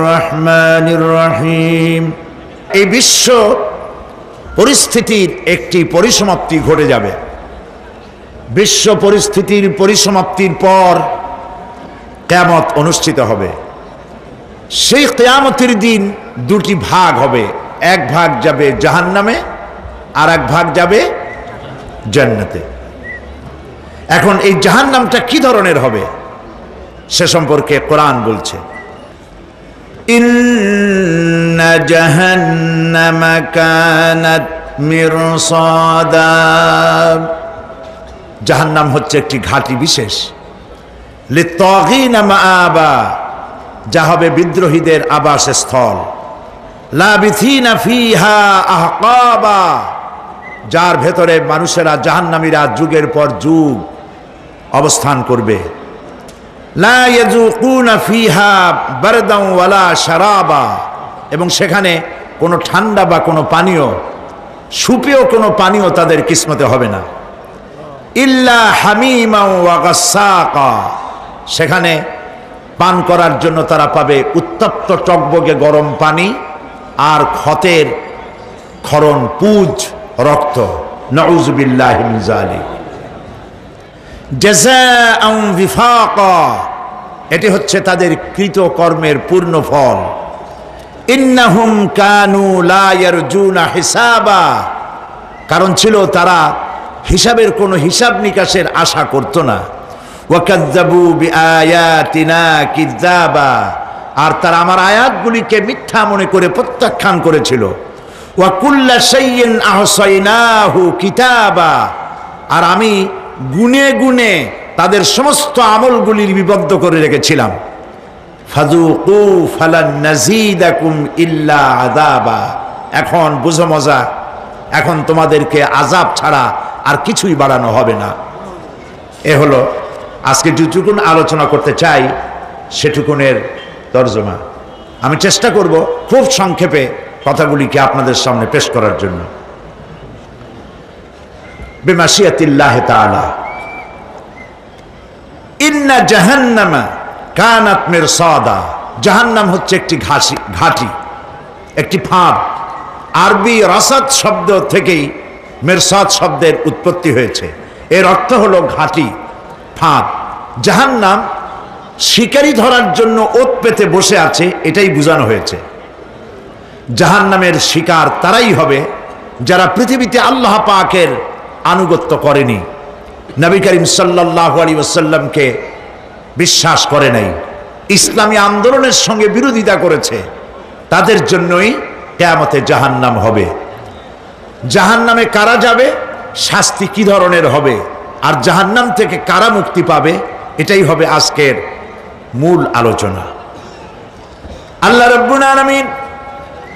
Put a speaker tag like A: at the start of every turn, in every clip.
A: রহমানির রহিম। এই বিশ্ব পরিস্থিতির একটি পরিসমাপ্তি ঘটে যাবে। বিশ্ব পরিস্থিতির পরিসমাপ্তির পর কিয়ামত অনুষ্ঠিত হবে। সেই কিয়ামতের দিন দুটি ভাগ হবে, এক ভাগ যাবে জাহান্নামে আর এক ভাগ যাবে জান্নাতে। এখন এই জাহান্নামটা কি ধরনের হবে সে সম্পর্কে কোরআন বলছে, ইন্না জাহান্নামা কানাত মিরসাদা। জাহান্নাম হচ্ছে একটি ঘাঁটি বিশেষ, লিত্তাগিনা মাআবা, যা হবে বিদ্রোহীদের আবাসস্থল, লাবিথিনা ফিহা আহকাবা, যার ভেতরে মানুষেরা জাহান্নামীরা যুগের পর যুগ অবস্থান করবে। লা ইয়াযুকুনা ফিহা বারদান ওয়ালা শারাবা, এবং সেখানে কোনো ঠান্ডা বা কোনো পানীয়, সুপেয় কোনো পানীয় তাদের কিসমতে হবে না। ইল্লা হামিমা ওয়া গাসসাকা, সেখানে পান করার জন্য তারা পাবে উত্তপ্ত টকবগে গরম পানি আর ক্ষতের ক্ষরণ পুজ রক্ত। নাউযু বিল্লাহি মিন যালিক। জাযাআন বিফাকা, এটি হচ্ছে তাদের কৃত কর্মের পূর্ণ ফল। ইন্নাহুম কানু লা ইয়ারজুনা হিসাবা, কারণ ছিল তারা হিসাবের কোনো হিসাব নিকাশের আশা করত না। ওয়াকাযযাবু বিআয়াতিনা কিযাবা, আর তারা আমার আয়াতগুলিকে মিথ্যা মনে করে প্রত্যাখ্যান করেছিল। ওয়া কুল্লা শাইইন আহসাইনাহু কিতাবা, আর আমি গুনে গুনে তাদের সমস্ত আমলগুলি লিপিবদ্ধ করে রেখেছিলাম। ফাযুকু ফালান নাযীদাকুম ইল্লা আযাবা, এখন বুঝো মজা, এখন তোমাদেরকে আযাব ছাড়া আর কিছুই বাড়ানো হবে না। এ হলো আজকে যেটুকুন আলোচনা করতে চাই সেটুকুনের তর্জমা। আমি চেষ্টা করব খুব সংক্ষেপে কথাগুলিকে আপনাদের সামনে পেশ করার জন্য। বিমাশিয়াতিল্লাহি তাআলা। ইন্না জাহান্নামা কানাত মিরসাদা, জাহান্নাম হচ্ছে একটি ঘাঁটি, একটি ফাঁদ। আরবি রাসাদ শব্দ থেকেই মিরসাদ শব্দের উৎপত্তি হয়েছে। এর অর্থ হলো ঘাঁটি, ফাঁদ। জাহান্নাম শিকারি ধরার জন্য ওত পেতে বসে আছে, এটাই বোঝানো হয়েছে। জাহান্নামের শিকার তারাই হবে যারা পৃথিবীতে আল্লাহ পাকের আনুগত্য করেনি, নবী করিম সাল্লাল্লাহু আলাইহি ওয়াসাল্লামকে বিশ্বাস করে নাই, ইসলামী আন্দোলনের সঙ্গে বিরোধিতা করেছে, তাদের জন্যই কিয়ামতে জাহান্নাম হবে। জাহান্নামে কারা যাবে, শাস্তি কি ধরনের হবে, আর জাহান্নাম থেকে কারা মুক্তি পাবে, এটাই হবে আজকের মূল আলোচনা। আল্লাহ রাব্বুল আলামিন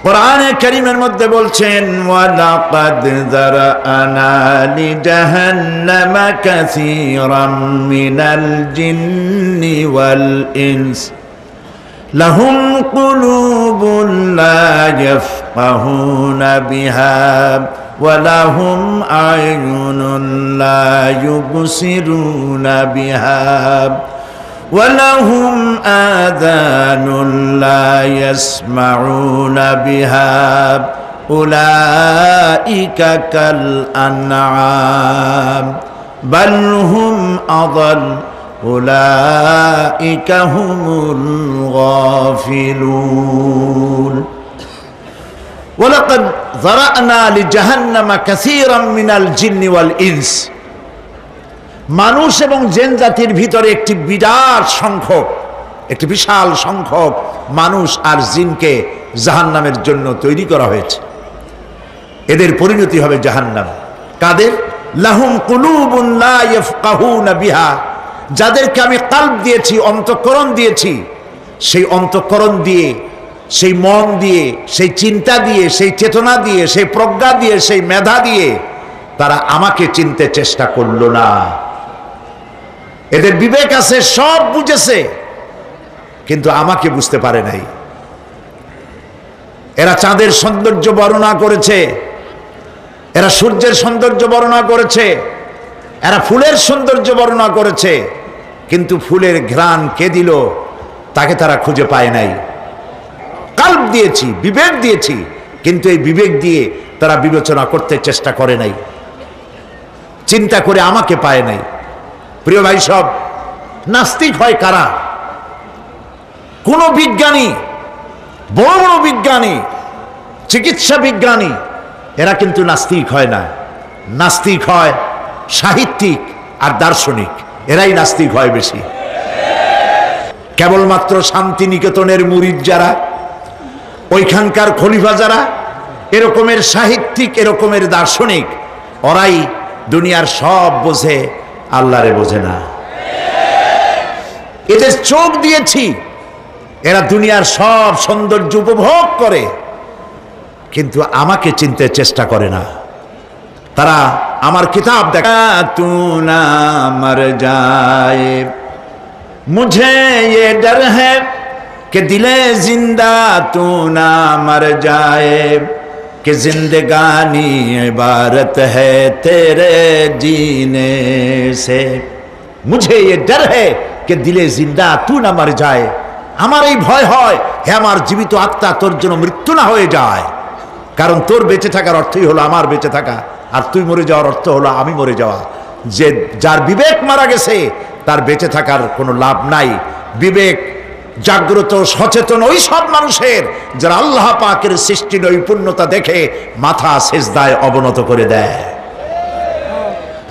A: কোরআনে কারীমের মধ্যে বলছেন, ওয়ালাকাদ যারানা লিজাহান্নামা কাসীরাম মিনাল জিন্নি ওয়াল ইনস লাহুম কুলুবুন লা ইয়াফকাহুনা বিহা ওয়া লাহুম আ'য়ুনুন লা ইউবসিরুনা বিহা وَلَهُمْ آذَانٌ لَا يَسْمَعُونَ بِهَا أُولَئِكَ كَالْأَنْعَامِ بَلْ هُمْ أَضَلُّ أُولَئِكَ هُمُ الْغَافِلُونَ وَلَقَدْ ذَرَأْنَا لِجَهَنَّمَ كَثِيرًا مِنَ الْجِنِّ وَالْإِنسِ, মানুষ এবং জিন জাতির ভিতরে একটি বিশাল সংখ্যক মানুষ আর জিনকে জাহান্নামের জন্য তৈরি করা হয়েছে। এদের পরিণতি হবে জাহান্নাম। কাদের? লাহুম কুলুবুন লা ইয়াফকাহুনা বিহা, যাদেরকে আমি কলব দিয়েছি, অন্তঃকরণ দিয়েছি, সেই অন্তঃকরণ দিয়ে, সেই মন দিয়ে, সেই চিন্তা দিয়ে, সেই চেতনা দিয়ে, সেই প্রজ্ঞা দিয়ে, সেই মেধা দিয়ে তারা আমাকে চিনতে চেষ্টা করলো না। এদের বিবেক আছে, সব বুঝেছে, কিন্তু আমাকে বুঝতে পারে নাই। এরা চাঁদের সৌন্দর্য বর্ণনা করেছে, এরা সূর্যের সৌন্দর্য বর্ণনা করেছে, এরা ফুলের সৌন্দর্য বর্ণনা করেছে, কিন্তু ফুলের ঘ্রাণ কে দিল তাকে তারা খুঁজে পায় নাই। কাল্ব দিয়েছি, বিবেক দিয়েছি, কিন্তু এই বিবেক দিয়ে তারা বিবেচনা করতে চেষ্টা করে নাই, চিন্তা করে আমাকে পায় নাই। প্রিয় ভাই সব, নাস্তিক হয় কারা? কোন বিজ্ঞানী, বড় বড় বিজ্ঞানী, চিকিৎসা বিজ্ঞানী, এরা কিন্তু নাস্তিক হয় না। নাস্তিক হয় সাহিত্যিক আর দার্শনিক, এরাই নাস্তিক হয় বেশি। কেবলমাত্র শান্তিনিকেতনের মুরিদ যারা, ওইখানকার খলিফা যারা, এরকমের সাহিত্যিক, এরকমের দার্শনিক, ওরাই দুনিয়ার সব বোঝে, আল্লাহরে বোঝে না। এদের চোখ দিয়েছি, এরা দুনিয়ার সব সৌন্দর্য উপভোগ করে, কিন্তু আমাকে চিনতে চেষ্টা করে না। তারা আমার কিতাব দেখা তু না মর যায়, মুঝে ये डर है कि दिले जिंदा तू ना मर जाए, कि जिंदगानी इबारत है तेरे जीने से, मुझे ये डर है कि दिले जिंदा तू ना मर जाए। আমার এই ভয় হয়, হে আমার জীবিত আত্মা, তোর জন্য মৃত্যু না হয়ে যায়। কারণ তোর বেঁচে থাকার অর্থই হলো আমার বেঁচে থাকা, আর তুই মরে যাওয়ার অর্থ হলো আমি মরে যাওয়া। যে যার বিবেক মারা গেছে তার বেঁচে থাকার কোনো লাভ নাই। বিবেক জাগ্রত সচেতন ওই সব মানুষের যারা আল্লাহ পাকের সৃষ্টির নৈপুণ্যতা দেখে মাথা সেজদায় অবনত করে দেয়।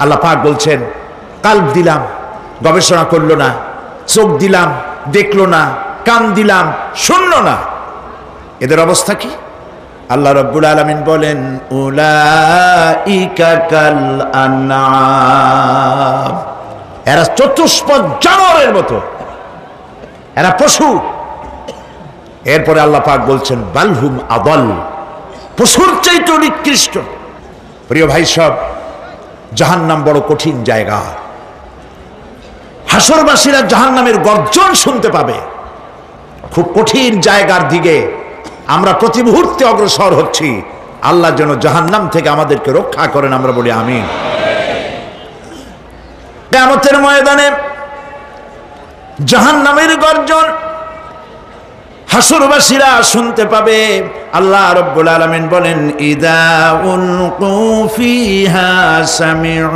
A: আল্লাহ পাক বলছেন, কাল্ব দিলাম, গবেষণা করলো না, চোখ দিলাম, দেখলো না, কান দিলাম, শুনলো না। এদের অবস্থা কি? আল্লাহ রাব্বুল আলামিন বলেন, উলাইকা কাল আনআম, এরা চতুষ্পদ জানোয়ারের মতো, এরা পশু। এরপরে আল্লাহ পাক বলছেন, বালহুম আদাল, পশুর চাইতে নিকৃষ্ট। প্রিয় ভাই সব, জাহান্নাম বড় কঠিন জায়গা। হাসরবাসীরা জাহান্নামের গর্জন শুনতে পাবে। খুব কঠিন জায়গার দিকে আমরা প্রতি মুহূর্তে অগ্রসর হচ্ছি। আল্লাহ যেন জাহান্নাম থেকে আমাদেরকে রক্ষা করেন, আমরা বলি আমিন। কিয়ামতের ময়দানে জাহান্নামের গর্জন হাসরবাসীরা শুনতে পাবে। আল্লাহ রাব্বুল আলামিন বলেন, ইদা উলকু ফিহা সামিউ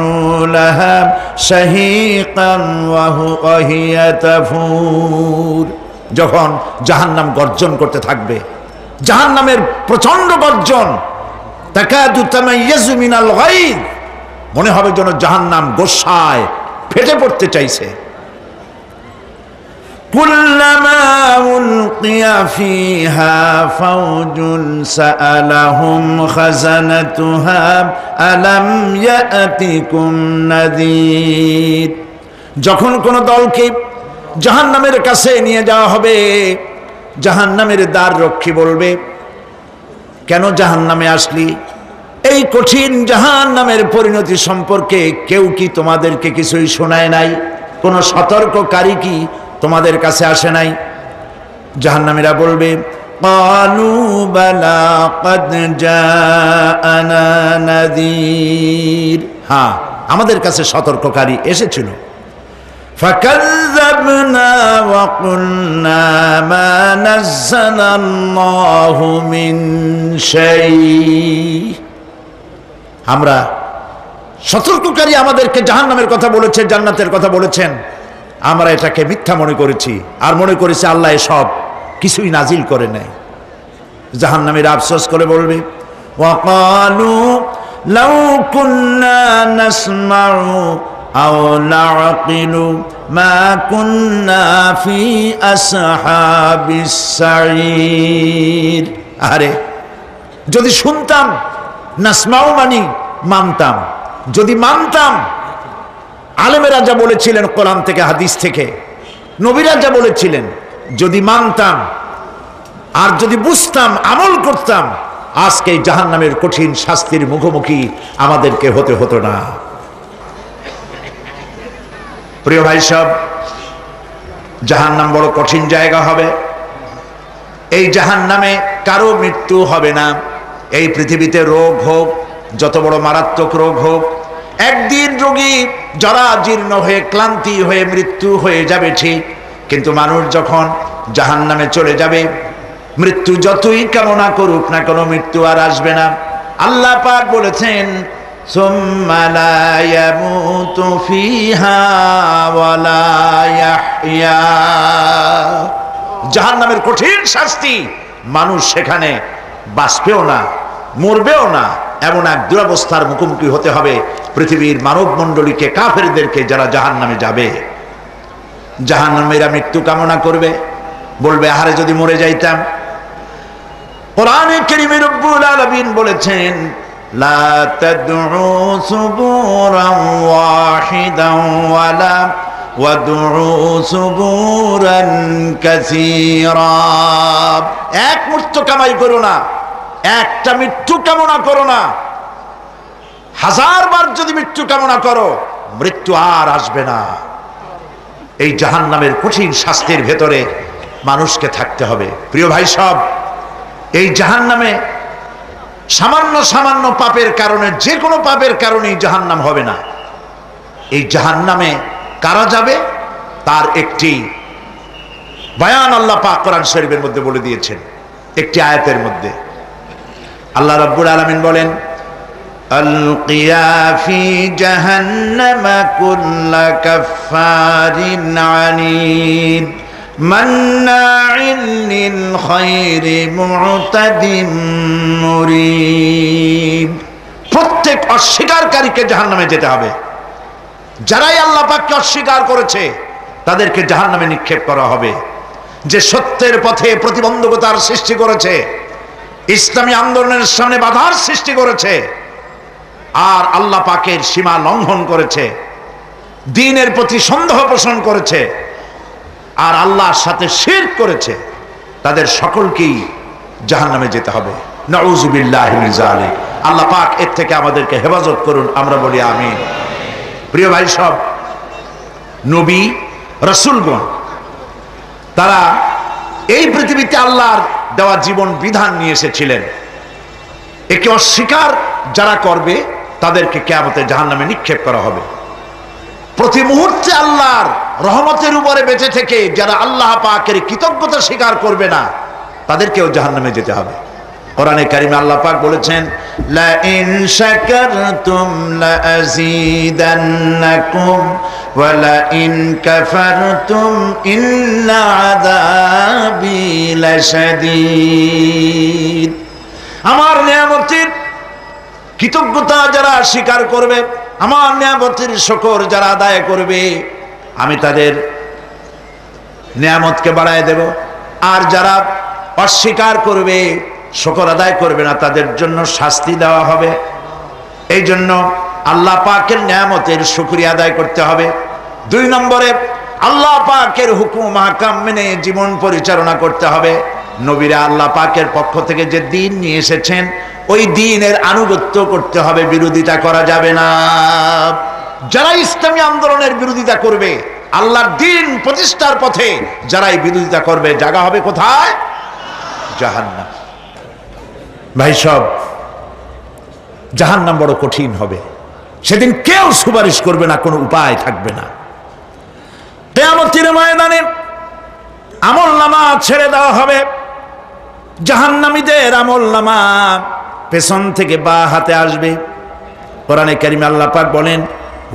A: লাহা শাহীকান ওয়া হিয়া তাফুর, যখন জাহান্নাম গর্জন করতে থাকবে, জাহান্নামের প্রচন্ড গর্জন, তাকাদু তামাইয়াজু মিনাল গায়দ, মনে হবে যেন জাহান্নাম গোসায় ফেটে পড়তে চাইছে। কুল্লামা উলকিয়া ফিহা ফাওজুন সাআলাহুম খাজানাতুহা আলাম ইয়াতিকুম নাযীর, যখন কোন দলকে জাহান্নামের কাছে নিয়ে যাওয়া হবে, জাহান্নামের দ্বার রক্ষী বলবে, কেন জাহান্নামে আসলি? এই কঠিন জাহান্নামের পরিণতি সম্পর্কে কেউ কি তোমাদেরকে কিছুই শোনায় নাই? কোন সতর্ককারী কি তোমাদের কাছে আসে নাই? জাহান্নামীরা বলবে, ক্বালু বালা ক্বাদ জাআনা নাযীর, হ্যাঁ আমাদের কাছে সতর্ককারী এসেছিল। ফাকাযযাবনা ওয়া কুলনা মা নাযালাল্লাহু মিন শাই, আমরা সতর্ককারী আমাদেরকে জাহান্নামের কথা বলেছে, জান্নাতের কথা বলেছেন, আমরা এটাকে মিথ্যা মনে করেছি, আর মনে করেছি আল্লাহ সব কিছুই নাজিল করে নেয়। জাহান্নামীরা আফসোস করে বলবে, ওয়াকালু লাউ কুন্না নাসমাউ আও নাআকিলু মা কুন্না ফি আসহাবিস সাঈর, আরে যদি শুনতাম, নাসমাউ মানি মানতাম, যদি মানতাম, আলেমেরা যা বলেছিলেন কোরআন থেকে হাদিস থেকে, নবীরা যা বলেছিলেন, যদি মানতাম আর যদি বুঝতাম, আমল করতাম, আজকে জাহান্নামের কঠিন শাস্তির মুখোমুখি আমাদেরকে হতে হতো না। প্রিয় ভাই সব, জাহান্নাম বড় কঠিন জায়গা হবে। এই জাহান্নামে কারো মৃত্যু হবে না। এই পৃথিবীতে রোগ হোক, যত বড় মারাত্মক রোগ হোক, একদিন রোগী জরা জীর্ণ হয়ে ক্লান্তি হয়ে মৃত্যু হয়ে যাবে ঠিক, কিন্তু মানুষ যখন জাহান্নামে চলে যাবে, মৃত্যু যতই কামনা করুক না কেন মৃত্যু আর আসবে না। আল্লাহ পাক বলেছেন সুম্মা লা ইয়ামুতু ফিহা ওয়া লা ইয়াহইয়া। জাহান্নামের কঠিন শাস্তি, মানুষ সেখানে বাঁচবেও না মরবেও না, এমন এক দুরবস্থার মুখোমুখি হতে হবে পৃথিবীর মানব মণ্ডলীকে, কাফেরদেরকে, যারা জাহান্নামে যাবে। জাহান্নামীরা মৃত্যু কামনা করবে, বলবে আহারে যদি মরে যাইতাম। কোরআনে কারীমে রব্বুল আলামিন বলেছেন লা তাদউ সুবুরান ওয়াহিদান ওয়ালা ওয়াদউ সুবুরান কাসীরা। এক মৃত্যু কামাই করো না, একটা মৃত্যু কামনা করো না। 1000 বার যদি মৃত্যু কামনা করো, মৃত্যু আর আসবে না। এই জাহান্নামের কঠিন শাস্তির ভেতরে মানুষকে থাকতে হবে। প্রিয় ভাই সব, এই জাহান্নামে সামান্য সামান্য পাপের কারণে, যে কোনো পাপের কারণেই জাহান্নাম হবে না। এই জাহান্নামে কারা যাবে তার একটি বয়ান আল্লাহ পাক কোরআন শরীফের মধ্যে বলে দিয়েছেন। একটি আয়াতের মধ্যে আল্লাহ রাব্বুল আলামিন বলেন আলকিয়া ফি জাহান্নামা কুল্লা কাফফারিন আনিদ মান্নাইন লিল খায়রি মু'তাদিম মুরিব। প্রত্যেক অস্বীকারীকে জাহান্নামে যেতে হবে। যারাই আল্লাহ পাককে অস্বীকার করেছে তাদেরকে জাহান্নামে নিক্ষেপ করা হবে। যে সত্যের পথে প্রতিবন্ধকতার সৃষ্টি করেছে, ইসলামী আন্দোলনের সামনে বাধার সৃষ্টি করেছে, আর আল্লাহ পাকের সীমা লঙ্ঘন করেছে, দ্বীনের প্রতি সন্দেহ পোষণ করেছে, আর আল্লাহর সাথে শিরক করেছে, তাদের সকলকেই জাহান্নামে যেতে হবে। নাউযুবিল্লাহি মিন যালিক। আল্লাহ পাক এর থেকে আমাদেরকে হেফাজত করুন, আমরা বলি আমিন। প্রিয় ভাই সব, নবী রাসূলগণ তারা এই পৃথিবীতে আল্লাহর দেওয়া জীবন বিধান নিয়ে এসেছিলেন। একে অস্বীকার যারা করবে তাদেরকে কিয়ামতে জাহান্নামে নিক্ষেপ করা হবে। প্রতি মুহূর্তে আল্লাহর রহমতের উপরে বেঁচে থেকে যারা আল্লাহ পাকের কৃতজ্ঞতা স্বীকার করবে না তাদেরকেও জাহান্নামে যেতে হবে। কোরআনে কারিমে আল্লাহ পাক বলেছেন লা ইন শাকারতুম লা আযীদান্নাকুম ওয়া লা ইন কাফারতুম ইন্না আযাবি লাশাদীদ। আমার নিয়ামতের কৃতজ্ঞতা যারা স্বীকার করবে, আমার নিয়ামতের শুকর যারা আদায় করবে, আমি তাদের নিয়ামতকে বাড়ায় দেব। আর যারা অস্বীকার করবে, শুকর আদায় করবে না, তাদের জন্য শাস্তি দেওয়া হবে। এই জন্য আল্লাহ পাকের নিয়ামতের শুকরিয়া আদায় করতে হবে। 2 নম্বরে আল্লাহ পাকের হুকুম আহকাম মেনে জীবন পরিচালনা করতে হবে। নবীরা আল্লাহ পাকের পক্ষ থেকে যে দ্বীন নিয়ে এসেছেন ওই দ্বীনের আনুগত্য করতে হবে, বিরোধিতা করা যাবে না। যারা ইসলামী আন্দোলনের বিরোধিতা করবে, আল্লাহর দ্বীন প্রতিষ্ঠার পথে যারাই বিরোধিতা করবে, জায়গা হবে কোথায়? জাহান্নাম। ভাই সব, জাহান্নাম বড় কঠিন হবে। সেদিন কেউ সুপারিশ করবে না, কোনো উপায় থাকবে না। কিয়ামতের ময়দানে আমলনামা ছেড়ে দেওয়া হবে। জাহান্নামীদের আমলনামা পেছন থেকে বা হাতে আসবে। কোরআনে কারিমে আল্লাহ পাক বলেন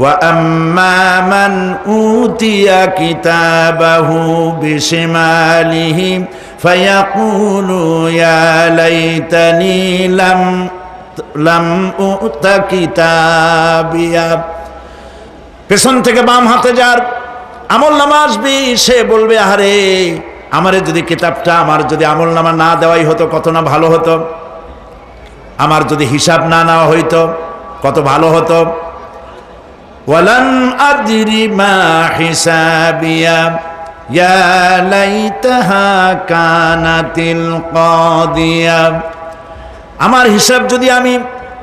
A: ওয়া আম্মা মান উতিয়া কিতাবাহু বিশিমালিহি ফায়াকুলু ইয়া লাইতানি লাম উতা কিতাবিয়া। পেছন থেকে বাম হাতে যার আমলনামা আসবে, সে বলবে আরে আমারে যদি কিতাবটা, আমার যদি আমলনামা না দেওয়াই হতো কত না ভালো হতো, আমার যদি হিসাব না নেওয়া হইতো কত ভালো হতো। ওয়ালান আদরি মা হিসাবিয়া ইয়া লাইতাহা কানাতিল কাদিয়া। আমার হিসাব যদি আমি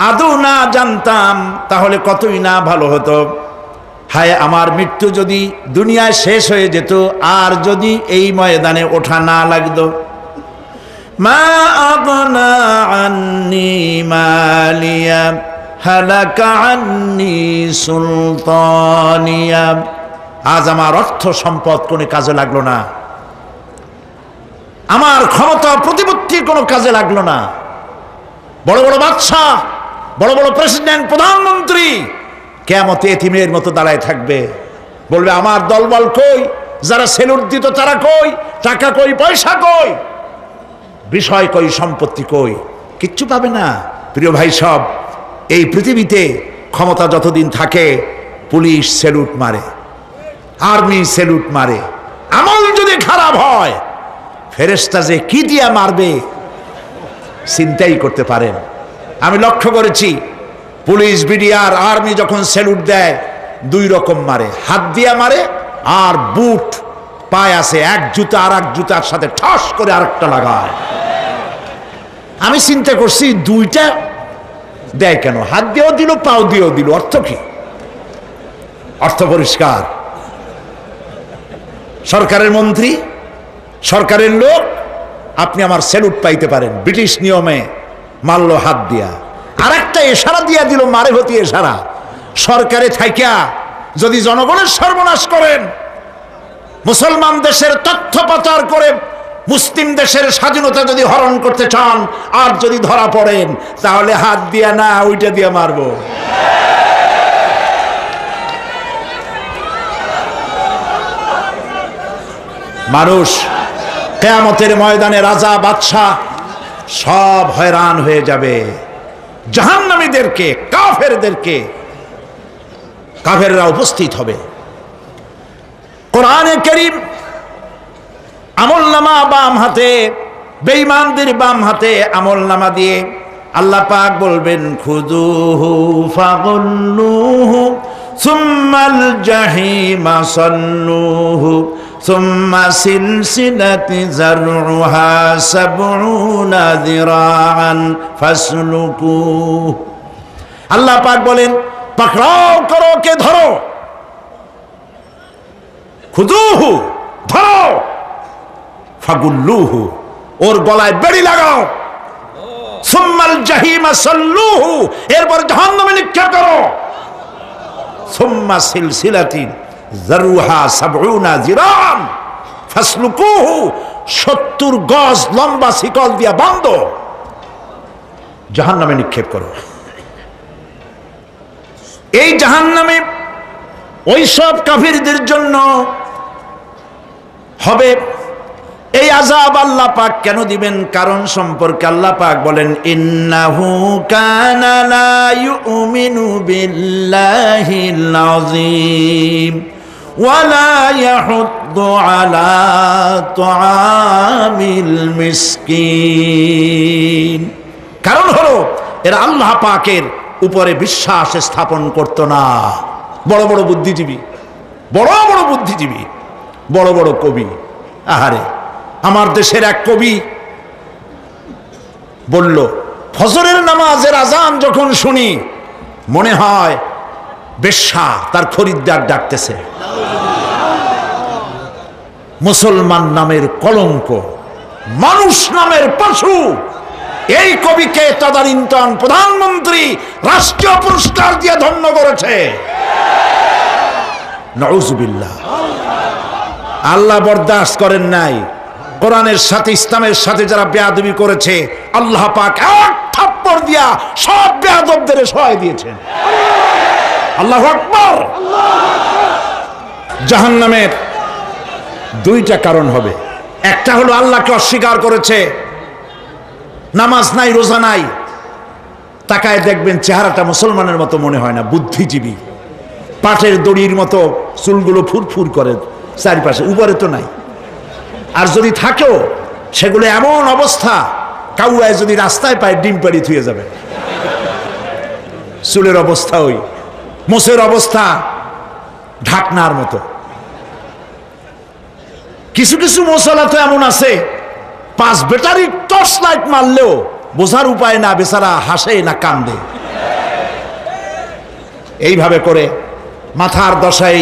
A: আদৌ না জানতাম তাহলে কতই না ভালো হতো। হায় আমার মৃত্যু যদি দুনিয়ায় শেষ হয়ে যেত, আর যদি এই ময়দানে ওঠা না লাগতো। মা আগনা আন্নি মালিয়া হালাকা আন্নি সুলতানিয়া। আজ আমার অর্থ সম্পদ কোনো কাজে লাগলো না, আমার ক্ষমতা প্রতিপত্তি কোনো কাজে লাগলো না। বড় বড় বাদশা, বড় বড় প্রেসিডেন্ট, প্রধানমন্ত্রী কিয়ামতে এতিমের মতো দাঁড়ায় থাকবে, বলবে আমার দলবল কই, যারা সেলুট দিত তারা কই, টাকা কই, পয়সা কই, বিষয় কই, সম্পত্তি কই, কিচ্ছু পাবে না। প্রিয় ভাই সব, এই পৃথিবীতে ক্ষমতা যতদিন থাকে পুলিশ সেলুট মারে, আর্মি সেলুট মারে। আমল যদি খারাপ হয় ফেরেশতা যে কি দিয়া মারবে চিন্তাই করতে পারেন। আমি লক্ষ্য করেছি পুলিশ, বিডিআর, আর্মি যখন সেলুট দেয় দুই রকম মারে, হাত দিয়া মারে আর বুট পায় আছে, এক জুতা আর এক জুতার সাথে ঠাস করে আরেকটা লাগায়। আমি চিন্তা করছি দুইটা দেয় কেন, হাত দিয়েও দিল পাও দিয়েও দিল, অর্থ কি? অর্থ পরিষ্কার। সরকারের মন্ত্রী, সরকারের লোক, আপনি আমার স্যালুট পাইতে পারেন, ব্রিটিশ নিয়মে মারলো হাত দিয়া, আর একটা ইশারা দিয়া দিল, মারে হতি ইশারা। সরকারে থাইকা যদি জনগণের সর্বনাশ করেন, মুসলমান দেশের তথ্য পাচার করে মুসলিম দেশের স্বাধীনতা যদি হরণ করতে চান, আর যদি ধরা পড়েন তাহলে হাত দিয়া না ওইটা দিয়া মারবো। মানুষ কিয়ামতের ময়দানে রাজা বাদশাহ সব হয়রান হয়ে যাবে। জাহান্নামীদেরকে, কাফেরদেরকে, কাফেররা উপস্থিত হবে। কোরআনে কারীম আমলনামা বাম হাতে, বেঈমানদের বাম হাতে আমলনামা দিয়ে আল্লাহ পাক বলবেন খুযুহু ফাগুল্লুহু সুম্মাল জাহিমা সাল্লুহু সুম্মা সিলসিলাতি যারউহা সাবউনা যিরাআন ফাসলুকুহু। আল্লাহ পাক বলেন পাকড়াও করো, কে ধরো, খুযুহু ধরো, ফাগুল্লুহু ওর গলায় বেড়ি লাগাও, সুম্মাল জাহিমা সাল্লুহু এরপর জাহান্নামে নিক্ষেপ করো, সুম্মা সিলসিলাতিন যারউহা সাবউনা যিরাআন ফাসলুকুহু 70 গজ লম্বা শিকল দিয়া বাঁধো, জাহান্নামে নিক্ষেপ করো। এই জাহান্নামে ওই সব কাফিরদের জন্য হবে। এই আযাব আল্লাহ পাক কেন দিবেন, কারণ সম্পর্কে আল্লাহ পাক বলেন ইন্নাহু কানা লা ইউমিনু বিল্লাহিল আযীম ওয়া লা ইয়াহুদ্দু আলা তুআমিল মিসকিন। কারণ হলো এরা আল্লাহ পাকের উপরে বিশ্বাস স্থাপন করত না। বড় বড় বুদ্ধিজীবী, বড় বড় বুদ্ধিজীবী, বড় বড় কবি, আহারে আমার দেশের এক কবি বলল ফজরের নামাজের আজান যখন শুনি মনে হয় বেশ্যা তার খরিদ্দার ডাকতেছে। মুসলমান নামের কলঙ্ক, মানুষ নামের পশু। এই কবিকে তদানীন্তন প্রধানমন্ত্রী রাষ্ট্রীয় পুরস্কার দিয়ে ধন্য করেছে। নাউযুবিল্লাহ। আল্লাহ বরদাস্ত করেন নাই। কোরআনের সাথে ইসলামের সাথে যারা বেয়াদবি করেছে আল্লাহ পাক এক থাপ্পড় দিয়া সব বেয়াদবদের সহায় দিয়েছেন। আল্লাহু আকবার। জাহান্নামের দুইটা কারণ হবে। একটা হলো আল্লাহকে অস্বীকার করেছে, নামাজ নাই, রোজা নাই, তাকায় দেখবেন চেহারাটা মুসলমানের মতো মনে হয় না, বুদ্ধিজীবী, পাটের দড়ির মতো চুলগুলো ফুরফুর করে চারিপাশে, উপরে তো নাই। আর যদি থাকেও সেগুলো এমন অবস্থা, কাউয়ায় যদি রাস্তায় পায় ডিম পাড়ি থুয়ে যাবে। চুলের অবস্থা ওই, মোষের অবস্থা ঢাকনার মতো। কিছু কিছু মশলা তো এমন আছে 5 ব্যাটারি টর্চ লাইট মারলেও বোঝার উপায় না, বেচারা হাসে না কান্দে। এইভাবে করে মাথার দশাই,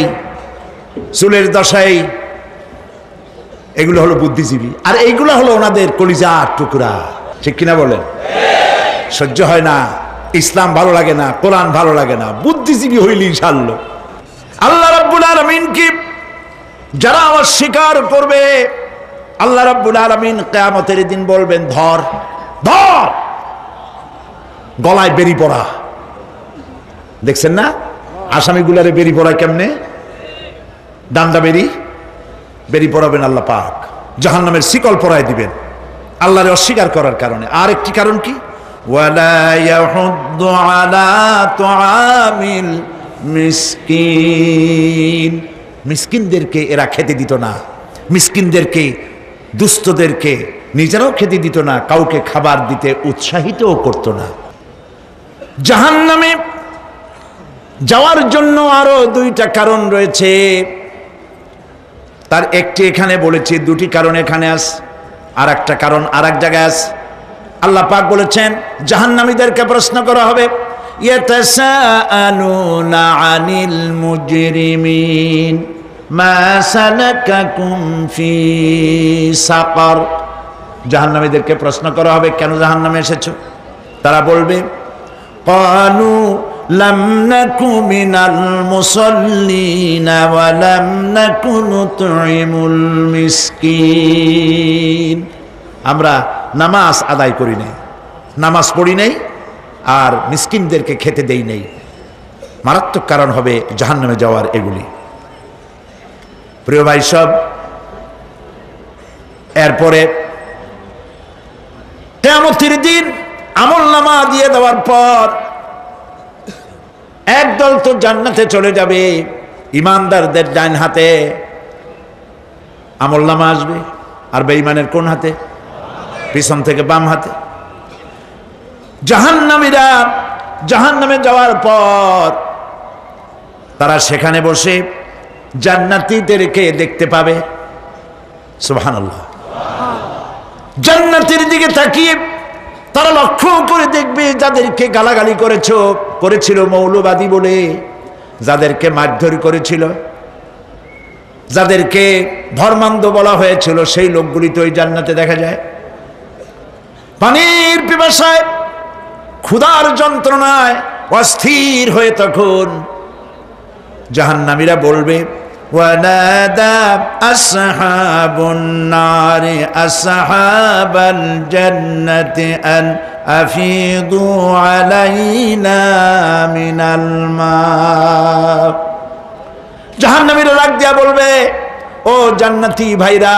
A: চুলের দশাই, এগুলো হলো বুদ্ধিজীবী। আর এইগুলো হলো ওনাদের কলিজার টুকরা। ঠিক কিনা বলেন? সহ্য হয় না, ইসলাম ভালো লাগে না, কোরআন ভালো লাগে না, বুদ্ধিজীবী হইলেই ছাড়লো। আল্লাহ রাব্বুল আলামিন কি যারা অস্বীকার করবে আল্লাহ রাব্বুল আলামিন কিয়ামতের দিন বলবেন, ধর ধর, গলায় বেরি পড়া। দেখছেন না আসামিগুলারে বেরি পড়া কেমনে? ডান্ডা বেরি পড়াবেন আল্লাহ পাক, জাহান্নামের শিকল পরায় দিবেন আল্লাহরে অস্বীকার করার কারণে। আর একটি কারণ কি? ওয়ালা ইয়াহুদ্দু আলা তুআমিল মিসকিন, মিসকিনদেরকে এরা খেতে দিত না, মিসকিনদেরকে দুস্থদেরকে নিজেরাও খেতে দিত না, কাউকে খাবার দিতে উৎসাহিতও করত না। জাহান্নামে যাওয়ার জন্য আরো দুইটা কারণ রয়েছে, তার একটি এখানে বলেছি, দুটি কারণ এখানে আছে, আর একটা কারণ আর এক জায়গায় আছে। আল্লাহ পাক বলেছেন জাহান্নামীদেরকে প্রশ্ন করা হবে, ইয়াতাসাআলুনা আনিল মুজরিমিন মা সালাকাকুম ফি সাকার। জাহান্নামীদেরকে প্রশ্ন করা হবে, কেন জাহান্নামে এসেছো? তারা বলবে, ক্বালু লাম নাকু মিনাল মুসাল্লিনা ওয়া লাম নাকু নুতঈমুল মিসকিন। আমরা নামাজ আদায় করি নাই, নামাজ পড়ি নাই, আর মিসকিনদেরকে খেতে দেই নাই। মারাত্মক কারণ হবে জাহান্নামে যাওয়ার এগুলি। প্রিয় ভাই সব, এরপরে কিয়ামতের দিন আমলনামা দিয়ে দেওয়ার পর একদল তো জান্নাতে চলে যাবে, ইমানদারদের ডান হাতে আমলনামা আসবে, আর বেঈমানের কোন হাতে? পিছন থেকে বাম হাতে। জাহান্নামীরা জাহান্নামে যাওয়ার পর তারা সেখানে বসে জান্নাতীদেরকে দেখতে পাবে। সুবহানাল্লাহ। জান্নাতের দিকে তাকিয়ে তারা লক্ষ্য করে দেখবে যাদেরকে গালাগালি করেছিল মৌলবাদী বলে, যাদেরকে মারধর করেছিল, যাদেরকে ধর্মান্ধ বলা হয়েছিল, সেই লোকগুলি তো ওই জান্নাতে দেখা যায়। পানির পিপাসায়, ক্ষুধার যন্ত্রণায় অস্থির হয়ে তখন জাহান্নামীরা বলবে, ওয়ানাদা আসহাবুন নারি আসহাবাল জান্নাতি আন আফিদু আলাইনা মিনাল মা। জাহান্নামীরা ডাক দিয়া বলবে, ও জান্নাতি ভাইরা,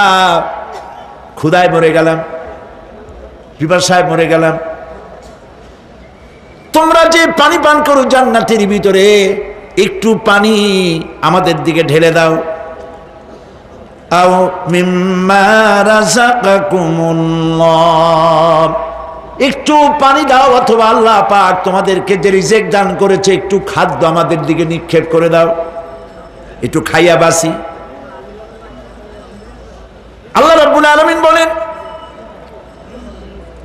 A: ক্ষুধায় মরে গেলাম, পিপাসায় মরে গেলাম, তোমরা যে পানি পান করো জান্নাতের ভিতরে, একটু পানি আমাদের দিকে ঢেলে দাও। আও মিম্মা রাযাকাকুমুল্লাহ, একটু পানি দাও, অথবা আল্লাহ পাক তোমাদেরকে যে রিজিক দান করেছে একটু খাদ্য আমাদের দিকে নিক্ষেপ করে দাও, একটু খাইয়া বাসি। আল্লাহ রাব্বুল আলামিন বলেন,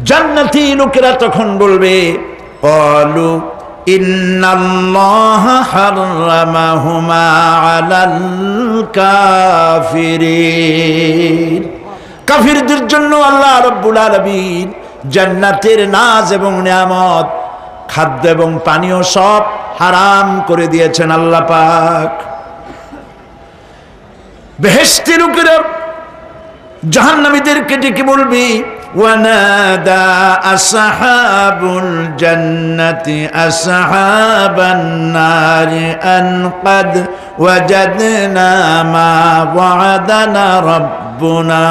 A: জান্নাতি লোকেরা তখন বলবে, ক্বালু ইন্নাল্লাহা হাররামাহুমা আলাল কাফিরিন। কাফিরদের জন্য আল্লাহ রাব্বুল আলামিন জান্নাতের নাজ এবং নিয়ামত, খাদ্য এবং পানীয় সব হারাম করে দিয়েছেন আল্লাহ পাক। বেহেশতি লোকেরা জাহান্নামীদেরকে ডেকে বলবে, ওয়ানাদা আসহাবুল জান্নাতি আসহাবান নারি আন ক্বাদ ওয়াজাদনা মা ওয়া'দানা রাব্বুনা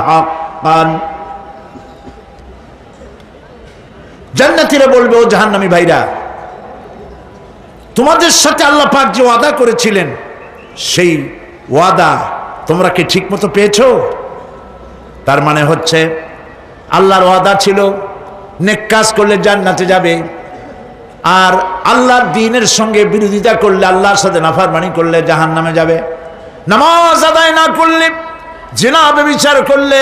A: হাক্কান। জান্নাতীরা বলবে, ও জাহান্নামী ভাইরা, তোমাদের সাথে আল্লাহ পাক যে ওয়াদা করেছিলেন, সেই ওয়াদা তোমরা কি ঠিক মতো পেয়েছো? তার মানে হচ্ছে আল্লাহর ওয়াদা ছিল নেক কাজ করলে জান্নাতে যাবে, আর আল্লাহর দ্বীনের সঙ্গে বিরোধিতা করলে, আল্লাহর সাথে নাফরমানি করলে জাহান্নামে যাবে। নামাজ আদায় না করলে, জিনা ব্যভিচার করলে,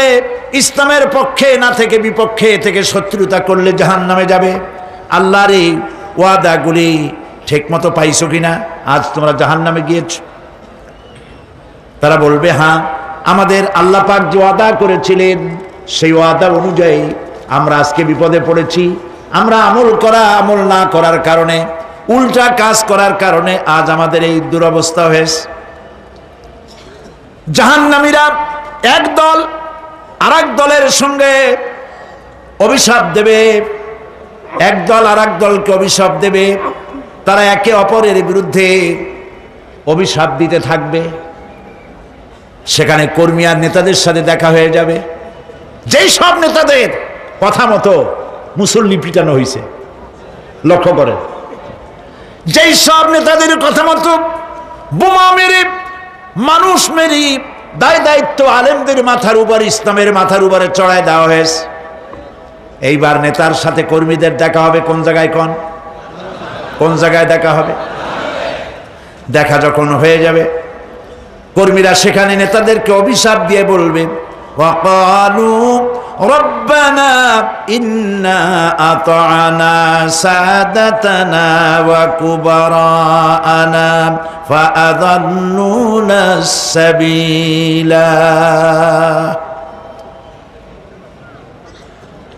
A: ইসলামের পক্ষে না থেকে বিপক্ষে থেকে শত্রুতা করলে জাহান্নামে যাবে। আল্লাহর এই ওয়াদাগুলি ঠিক মতো পাইছো কিনা? আজ তোমরা জাহান্নামে গিয়েছ। তারা বলবে, হ্যাঁ, আমাদের আল্লাহ পাক যে ওয়াদা করেছিলেন সেই ওয়াদা অনুযায়ী আমরা আজকে বিপদে পড়েছি। আমরা আমল না করার কারণে, উল্টা কাজ করার কারণে আজ আমাদের এই দুরবস্থা হয়েছে। জাহান্নামীরা একদল আরেক দলের সঙ্গে অভিশাপ দেবে, এক দল আরেক দলকে অভিশাপ দেবে, তারা একে অপরের বিরুদ্ধে অভিশাপ দিতে থাকবে। সেখানে কর্মী আর নেতাদের সাথে দেখা হয়ে যাবে। যেই সব নেতাদের কথা মতো মুসল্লি পিটানো হয়েছে, লক্ষ্য করেন, যেই সব নেতাদের কথা মতো বোমা মেরে মানুষ মেরে দায় দায়িত্ব আলেমদের মাথার উপর, ইসলামের মাথার উপরে চড়ায় দেওয়া হয়েছে। এইবার নেতার সাথে কর্মীদের দেখা হবে কোন জায়গায়, কোন জায়গায় দেখা হবে? দেখা যখন হয়ে যাবে, কর্মীরা সেখানে নেতাদেরকে অভিশাপ দিয়ে বলবে, ওয়াকালু রব্বানা ইন্না আতা'না সাদাতানা ওয়া কুবারানা ফাআযাল্লুনা সাবিলা।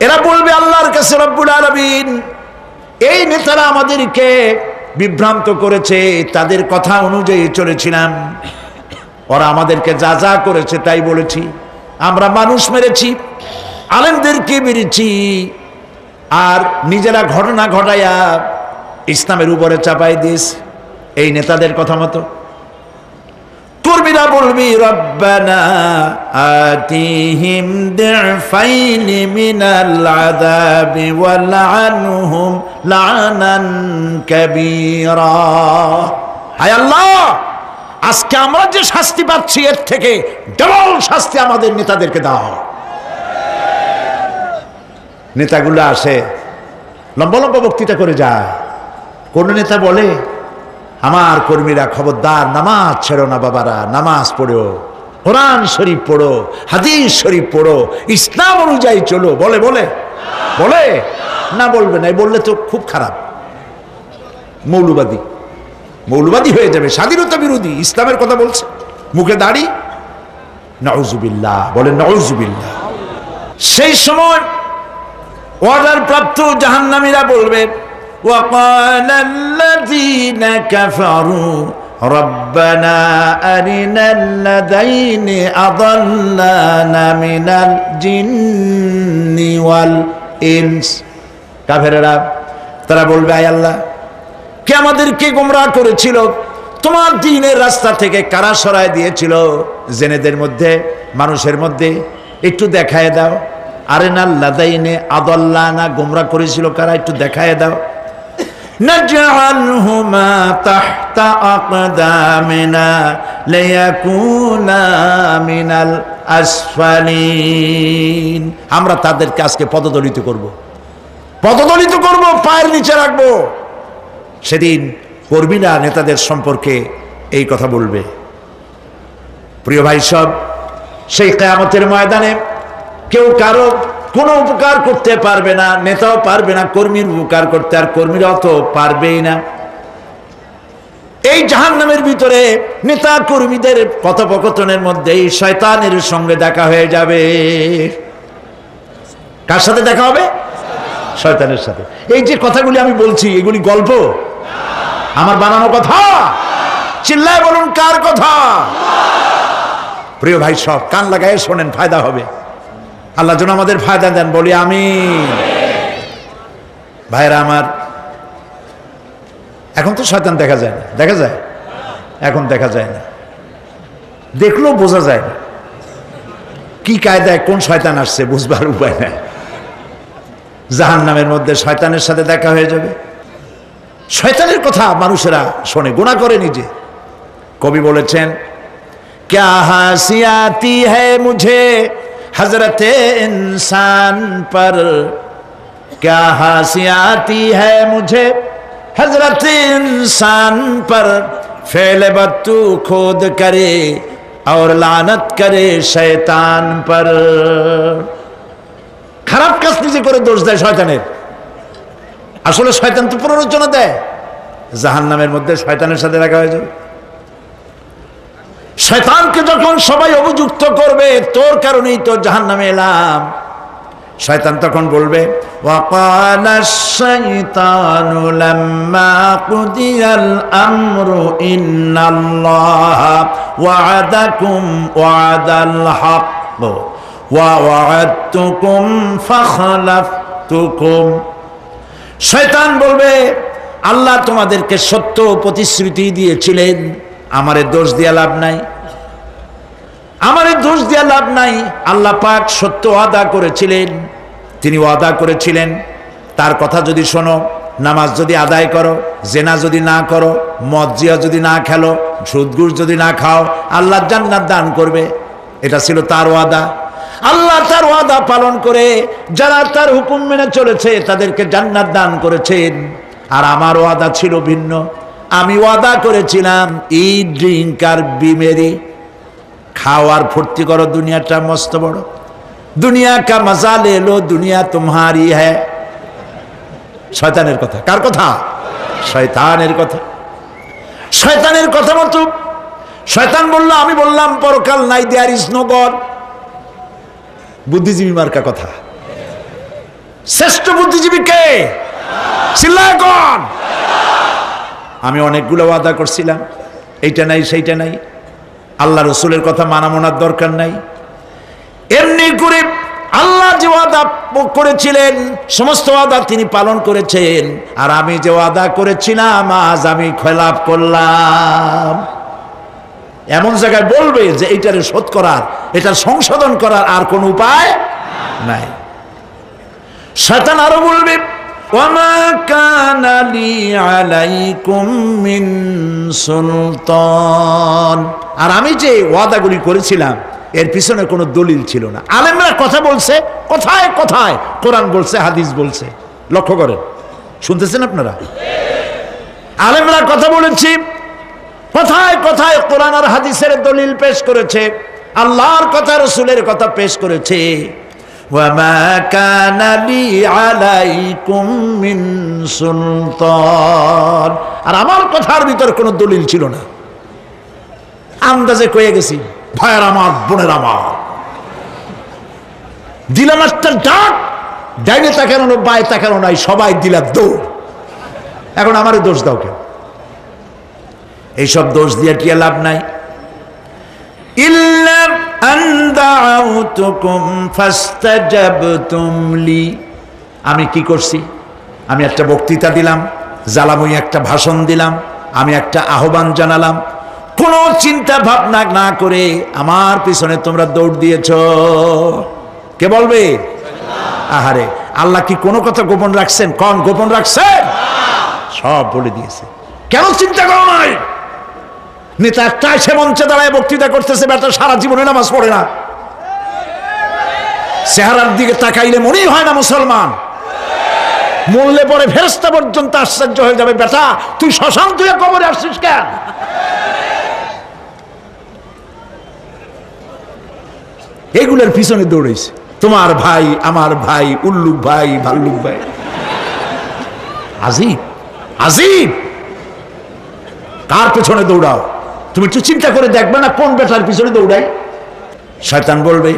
A: এরা বলবে আল্লাহর কাছে, রব্বুল আলামিন, এই নেতারা আমাদেরকে বিভ্রান্ত করেছে, তাদের কথা অনুযায়ী চলেছিলাম, ওরা আমাদেরকে যা যা করেছে তাই বলেছি, আমরা মানুষ মেরেছি, আলেমদেরকে মেরেছি, আর নিজেরা ঘটনা ঘটাইয়া ইসলামের উপরে চাপাই দিয়েছে এই নেতাদের কথা মতো। কর্মীরা বলবি, রব্বানা আতিহিম দিফাইনি মিনাল আযাবি ওয়ালআনহুম লা'নান কাবীরা। হায় আল্লাহ, আজকে আমরা যে শাস্তি পাচ্ছি এর থেকে ডবল শাস্তি আমাদের নেতাদেরকে দাও। নেতাগুলো আসে, লম্বা লম্বা বক্তৃতা করে যায়। কোন নেতা বলে, আমার কর্মীরা খবরদার, নামাজ ছেড়ো না বাবারা, নামাজ পড়ো, কোরআন শরীফ পড়ো, হাদিস শরীফ পড়ো, ইসলাম অনুযায়ী চলো। বলে বলে বলে না, বলবে না, বললে তো খুব খারাপ, মৌলবাদী মৌলবাদী হয়ে যাবে, স্বাধীনতা বিরোধী, ইসলামের কথা বলছে, মুখে দাড়ি, নাউজুবিল্লাহ, বলেন নাউজুবিল্লাহ। সেই সময় অর্ডার প্রাপ্ত জাহান্নামীরা বলবে, وقال الذين كفروا ربنا أرنا الذين أضلانا من الجن والإنس। কাফেররা তারা বলবে, আয় আল্লাহ, কে আমাদেরকে গোমরাহ করেছিল, তোমার দ্বীনের রাস্তা থেকে কারা সরায় দিয়েছিল, জেনেদের মধ্যে, মানুষের মধ্যে একটু দেখায় দাও। আরিনাল লাযাইনে আদাল্লানা, গোমরাহ করেছিল কারা, একটু দেখায় দাও। নাজআলহুমা তাহতা আকদামিনা লিয়াকুনা মিনাল আসফালিন। আমরা তাদেরকে আজকে পদদলিত করব, পদদলিত করব, পায়ের নিচে রাখবো। সেদিন কর্মীরা নেতাদের সম্পর্কে এই কথা বলবে। প্রিয় ভাই সব, সেই কিয়ামতের ময়দানে কেউ কারো কোনো উপকার করতে পারবে না, নেতাও পারবে না কর্মীর উপকার করতে, আর কর্মীরাও তো পারবেই না। এই জাহান্নামের ভিতরে নেতা কর্মীদের কথোপকথনের মধ্যেই শয়তানের সঙ্গে দেখা হয়ে যাবে। কার সাথে দেখা হবে? শয়তানের সাথে। এই যে কথাগুলি আমি বলছি, এগুলি গল্প, আমার বানানো কথা? চিল্লায় বলুন, কার কথা? প্রিয় ভাই সব, কান লাগায় শোনেন, ফায়দা হবে। আল্লাহ যেন আমাদের ফায়দা দেন, বলি আমিন। ভাইরা আমার, এখন তো শয়তান দেখা যায় না, দেখা যায়? এখন দেখা যায় না, দেখলেও বোঝা যায় না কি কায়দায় কোন শয়তান আসছে, বুঝবার উপায় নাই। জাহান্নামের মধ্যে শয়তানের সাথে দেখা হয়ে যাবে। শয়তানের কথা মানুষেরা শোনে, গুনাহ করে নিজে। কবি বলেছেন, क्या हंसी आती है मुझे हजरत इंसान पर, क्या हंसी आती है मुझे हजरत इंसान पर, फेल बत्तू खुद करे और लानत करे शैतान पर। খারাপ কাজ নিজে করে দোষ দেয় শয়তানের। আসলে শয়তান তো প্ররোচনা দেয়। জাহান্নামের মধ্যে শয়তানের সাথে দেখা হয়ে যাবে। শয়তানকে যখন সবাই অভিযুক্ত করবে, তোর কারণেই তো জাহান্নামে এলাম, শয়তান তখন বলবে, ওয়াকালা শাইতানু লাম্মা কুদিয়াল আমরু ইন্নাল্লাহা ওয়া'আদাকুম ওয়া'দাল হক ওয়া ওয়া'আদতুকুম ফাখলাফতুকুম। শয়তান বলবে আল্লাহ তোমাদেরকে সত্য প্রতিশ্রুতি দিয়েছিলেন, আমারে দোষ দিয়া লাভ নাই, আমারে দোষ দিয়া লাভ নাই। আল্লাহ পাক সত্য ওয়াদা করেছিলেন, তিনি ওয়াদা করেছিলেন তার কথা যদি শোনো, নামাজ যদি আদায় করো, জেনা যদি না করো, মদ জিয়া যদি না খেলো, সুদ ঘুষ যদি না খাও, আল্লাহ জান্নাত দান করবে। এটা ছিল তার ওয়াদা। আল্লাহ তার ওয়াদা পালন করে যারা তার হুকুম মেনে চলেছে তাদেরকে জান্নাত দান করেছেন। আর আমার ওয়াদা ছিল ভিন্ন। আমি ওয়াদা করেছিলাম ইট, ড্রিঙ্ক আর বিমেরি, খাওয়ার ফুর্তি করো, দুনিয়াটা মস্ত বড়, দুনিয়া কা মজা লে লো, দুনিয়া তোমারি হ্যায়। শয়তানের কথা। কার কথা? শয়তানের কথা। শয়তানের কথা মতো শয়তান বললো, আমি বললাম পরকাল নাই, দেয়ার ইজ নো গড। বুদ্ধিজীবী মার্কা কথা। শ্রেষ্ঠ বুদ্ধিজীবী কে? চিল্লায় কোন? আমি অনেকগুলো ওয়াদা করছিলাম, এইটা নাই সেইটা নাই, আল্লাহ রসুলের কথা মানা মনার দরকার নাই। এমনি করে আল্লাহ যে ওয়াদা করেছিলেন সমস্ত ওয়াদা তিনি পালন করেছেন, আর আমি যে ওয়াদা করেছিলাম আজ আমি খেলাপ করলাম। এমন জায়গায় বলবে যে এইটারে শোধ করার, এটার সংশোধন করার আর কোন উপায় নাই। শয়তান আরো বলবে, ওয়ামা কানা লি আলাইকুম মিন সুলতান, আর আমি যে ওয়াদাগুলি করেছিলাম এর পিছনে কোনো দলিল ছিল না। আলেমরা কথা বলছে, কথায় কথায় কোরআন বলছে, হাদিস বলছে। লক্ষ্য করেন, শুনতেছেন আপনারা? আলেমরা কথা বলেছি, কথায় কথায় কোরআন আর হাদিসের দলিল পেশ করেছে, আল্লাহর কথা রসুলের কথা পেশ করেছে। ওয়ামা কানা লি আলাইকুম মিন সুলতান, আর আমার কথার ভিতর কোনো দলিল ছিল না। আন্দাজে কয়ে গেছি, ভাইয়ের আমার, বোনের আমার, দিলাম একটা ডাক, ডাইনে তাকানো বাই তাকানো নাই, সবাই দিলাম দৌড়। এখন আমারে দোষ দাও কেন? এইসব দোষ দিয়ে কি লাভ নাই। ইল্লা আন দাউতুকুম ফাস্তাজাবতুম লি, আমি কি করছি? আমি একটা বক্তৃতা দিলাম, জ্বালাময়ী একটা ভাষণ দিলাম, আমি একটা আহ্বান জানালাম, কোনো চিন্তা ভাবনা না করে আমার পিছনে তোমরা দৌড় দিয়েছ। কে বলবে? আহারে, আল্লাহ কি কোনো কথা গোপন রাখছেন? কোন গোপন রাখছেন? সব বলে দিয়েছে। কেন চিন্তা করো নাই? নেতা একটা সে মঞ্চে দাঁড়ায় বক্তৃতা করতেছে, বেটা সারা জীবনে নামাজ পড়ে না, চেহারার দিকে তাকাইলে মনেই হয় না মুসলমান, মরলে পরে ফেরেশতা পর্যন্ত আশ্চর্য হয়ে যাবে, বেটা তুই শ্মশান তুই কবরে আসছিস কেন? এগুলোর পিছনে দৌড়েছে তোমার ভাই, আমার ভাই, উল্লুক ভাই, ভাল্লুক ভাই। আজিব আজিব, কার পেছনে দৌড়াও? তুমি একটু চিন্তা করে দেখবে না কোন বেটার পিছনে দৌড়াই? শয়তান বলবে,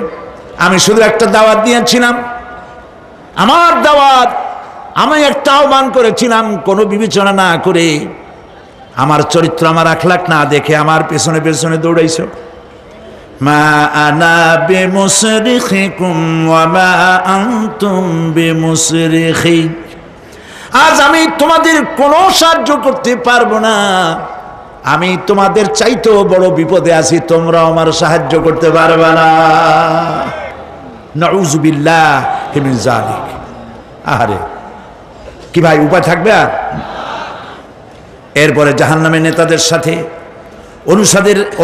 A: আমি শুধু একটা দাওয়াত দিয়েছিলাম, আমার দাওয়াত, আমি একটা আহ্বান করেছিলাম, কোনো বিবেচনা না করে, আমার চরিত্র, আমার আখলাক না দেখে আমার পেছনে পেছনে দৌড়াইছো। মা আনা বিমুসরিখিকুম ওয়া মা আনতুম বিমুসরিখি, আজ আমি তোমাদের কোনো সাহায্য করতে পারবো না, আমি তোমাদের চাইতেও বড় বিপদে আছি, তোমরা আমার সাহায্য করতে পারবে না। নাউযু বিল্লাহি মিন যালিক। আরে কি ভাই, উপায় থাকবে আর? এরপরে জাহান্নামের নেতাদের সাথে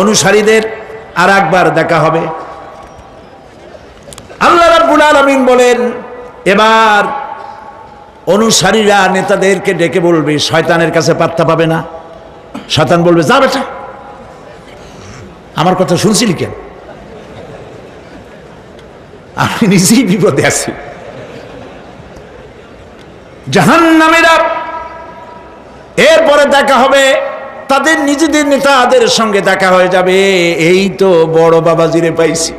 A: অনুসারীদের আর একবার দেখা হবে। আল্লাহ রাব্বুল আলামিন বলেন, এবার অনুসারীরা নেতাদেরকে ডেকে বলবে, শয়তানের কাছে পাত্তা পাবে না। শয়তান বলবে, যা বেটা, আমার কথা শুনছিলি কেন? আমি নিজেই বিপদে আছি। জাহান্নামীরা এরপরে দেখা হবে, তাদের নিজেদের নেতাদের সঙ্গে দেখা হয়ে যাবে, এই তো বড় বাবাজিরে পাইছি।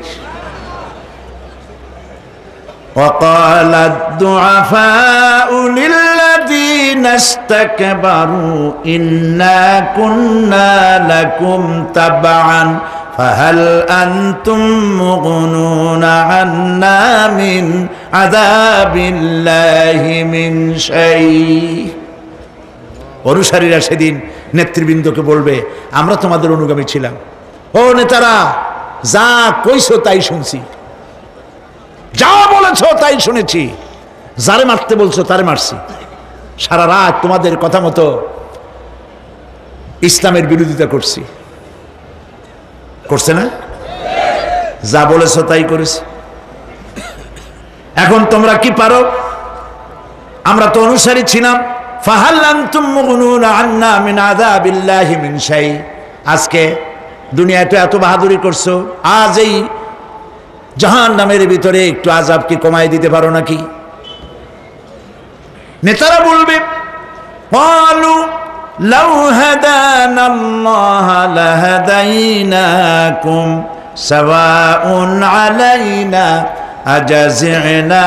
A: وقال الضعفاء للذين استكبروا إنا كنا لكم تبعا ফাহাল আনতুম মুগনুনা আন্না মিন আযাবিল্লাহি মিন শাই। অনুসারীরা সেদিন নেতৃবৃন্দকে বলবে, আমরা তোমাদের অনুগামী ছিলাম, ও নেতারা, যা কইছো তাই শুনছি, যা বলেছো তাই শুনেছি, যারে মারতে বলছো তারে মারছি, সারা রাত তোমাদের কথা মতো ইসলামের বিরোধিতা করছি। করছে না? যা বলেছো তাই করেছি। এখন তোমরা কি পারো? আমরা তো অনুসারী ছিলাম। ফাহাল আনতুম মুগনুনা আন্না মিন আযাবিল্লাহি মিন শাই। আজকে দুনিয়াতে এত বাহাদুরি করছো, আজ এই জাহান্নামের ভিতরে একটু আযাব কি কমাই দিতে পারো নাকি? নেতারা বলবে, ক্বালু লাউ হাদানাল্লাহু লাহাদাইনাকুম সাওয়াউন আলাইনা আজাজি'না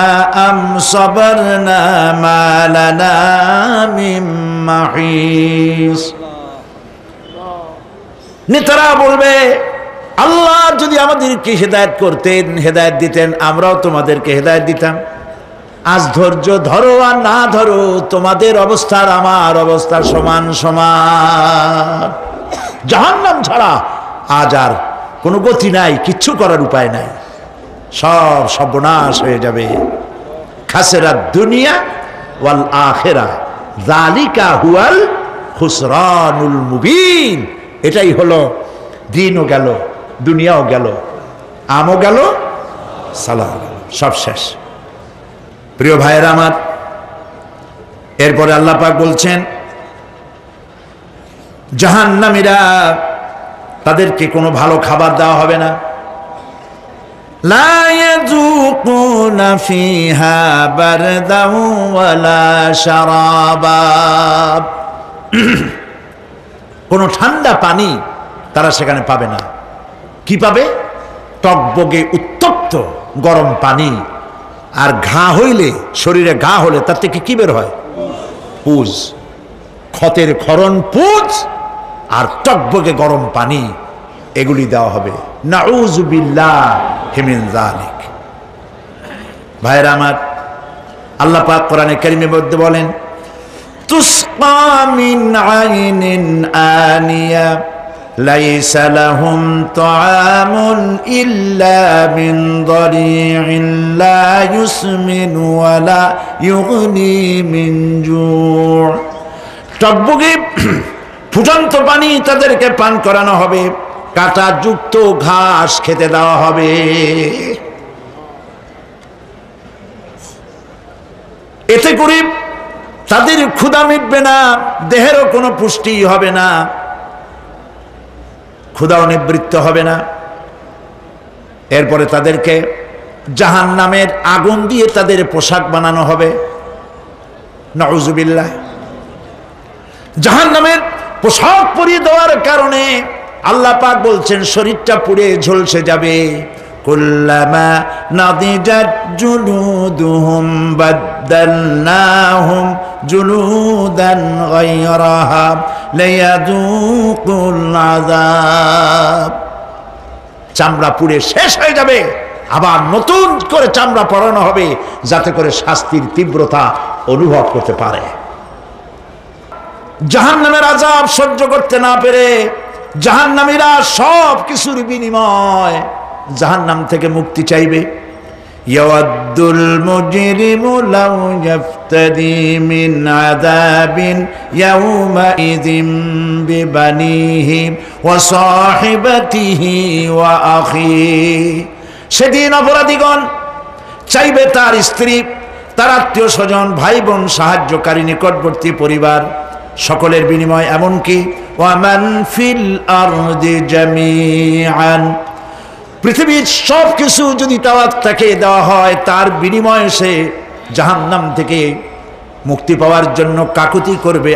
A: আম সাবারনা মা লানা মিন মাহিস। নেতারা বলবে, আল্লাহ যদি আমাদেরকে হেদায়েত করতেন, হেদায়েত দিতেন, আমরাও তোমাদেরকে হেদায়েত দিতাম। আজ ধৈর্য ধরো আর না ধরো, তোমাদের অবস্থার আমার অবস্থার সমান সমান। জাহান্নাম ছাড়া আজ আর কোনো গতি নাই, কিচ্ছু করার উপায় নাই, সব সর্বনাশ হয়ে যাবে। খাসিরাত দুনিয়া ওয়াল আখিরা যালিকা হুয়াল খুসরানুল মুবিন। এটাই হলো, দিনও গেল, দুনিয়াও গেল, আমও গেল, সালাম, সব শেষ। প্রিয় ভাইয়েরা আমার, এরপরে আল্লাহ পাক বলছেন, জাহান্নামীরা, তাদেরকে কোনো ভালো খাবার দেওয়া হবে না। লা ইয়াযুকুনা ফিহা বারদাও ওয়ালা শারাবা। কোনো ঠান্ডা পানি তারা সেখানে পাবে না। কি পাবে? টকবগে উত্তপ্ত গরম পানি। আর ঘা হইলে, শরীরে ঘা হলে তার থেকে কি বের হয়? পুজ, ক্ষতের ক্ষরণ পুজ আর টকবগে গরম পানি, এগুলি দেওয়া হবে। নাউযু বিল্লাহি মিন যালিক। ভাইরা আমার, আল্লাহ পাক কোরআনে কারীমের মধ্যে বলেন, তুসকা মিন আইনিন আনিয়া লাইসা লাহুম তাআমুন ইল্লা মিন দারি'in লা ইউসমিনু ওয়া লা ইউগনি মিন জু'। টকবগে ফুটন্ত পানি তাদেরকে পান করানো হবে, কাঁটাযুক্ত ঘাস খেতে দেওয়া হবে। এতে করে তাদের ক্ষুধা মিটবে না, দেহেরও কোনো পুষ্টি হবে না, ক্ষুধাও নিবৃত্ত হবে না। এরপরে তাদেরকে জাহান্নামের আগুন দিয়ে তাদের পোশাক বানানো হবে। নাউযুবিল্লাহ। জাহান্নামের পোশাক পরিয়ে দেওয়ার কারণে আল্লাহ পাক বলছেন, শরীরটা পুড়ে ঝলসে যাবে। কুল্লামা নাদিজাত জুলুদুহুম বাদদালনাহুম জুলুদান গায়রাহা লিয়াযুকুল আযাব। চামড়া পুড়ে শেষ হয়ে যাবে, আবার নতুন করে চামড়া পরানো হবে, যাতে করে শাস্তির তীব্রতা অনুভব করতে পারে। জাহান্নামের আযাব সহ্য করতে না পেরে জাহান্নামীরা সব কিছুর বিনিময় জাহান্নাম থেকে মুক্তি চাইবে। ইয়াওয়াদ্দুল মুজরিমু লাউ ইয়াফতাদি মিন আযাবিন ইয়াওমাইযিন বিবানিহি ওয়া সাহিবাতিহি ওয়া আখিহি। সেদিন অপরাধীগণ চাইবে তার স্ত্রী, তার আত্মীয় স্বজন, ভাই বোন, সাহায্যকারী, নিকটবর্তী পরিবার, সকলের বিনিময়, এমনকি ওয়ামান ফিল আরদি জামিআন, পৃথিবীর সব কিছু যদি তাকে দেওয়া হয়, তার বিনিময়ে সে জাহান্নাম থেকে মুক্তি পাওয়ার জন্য কাকুতি করবে,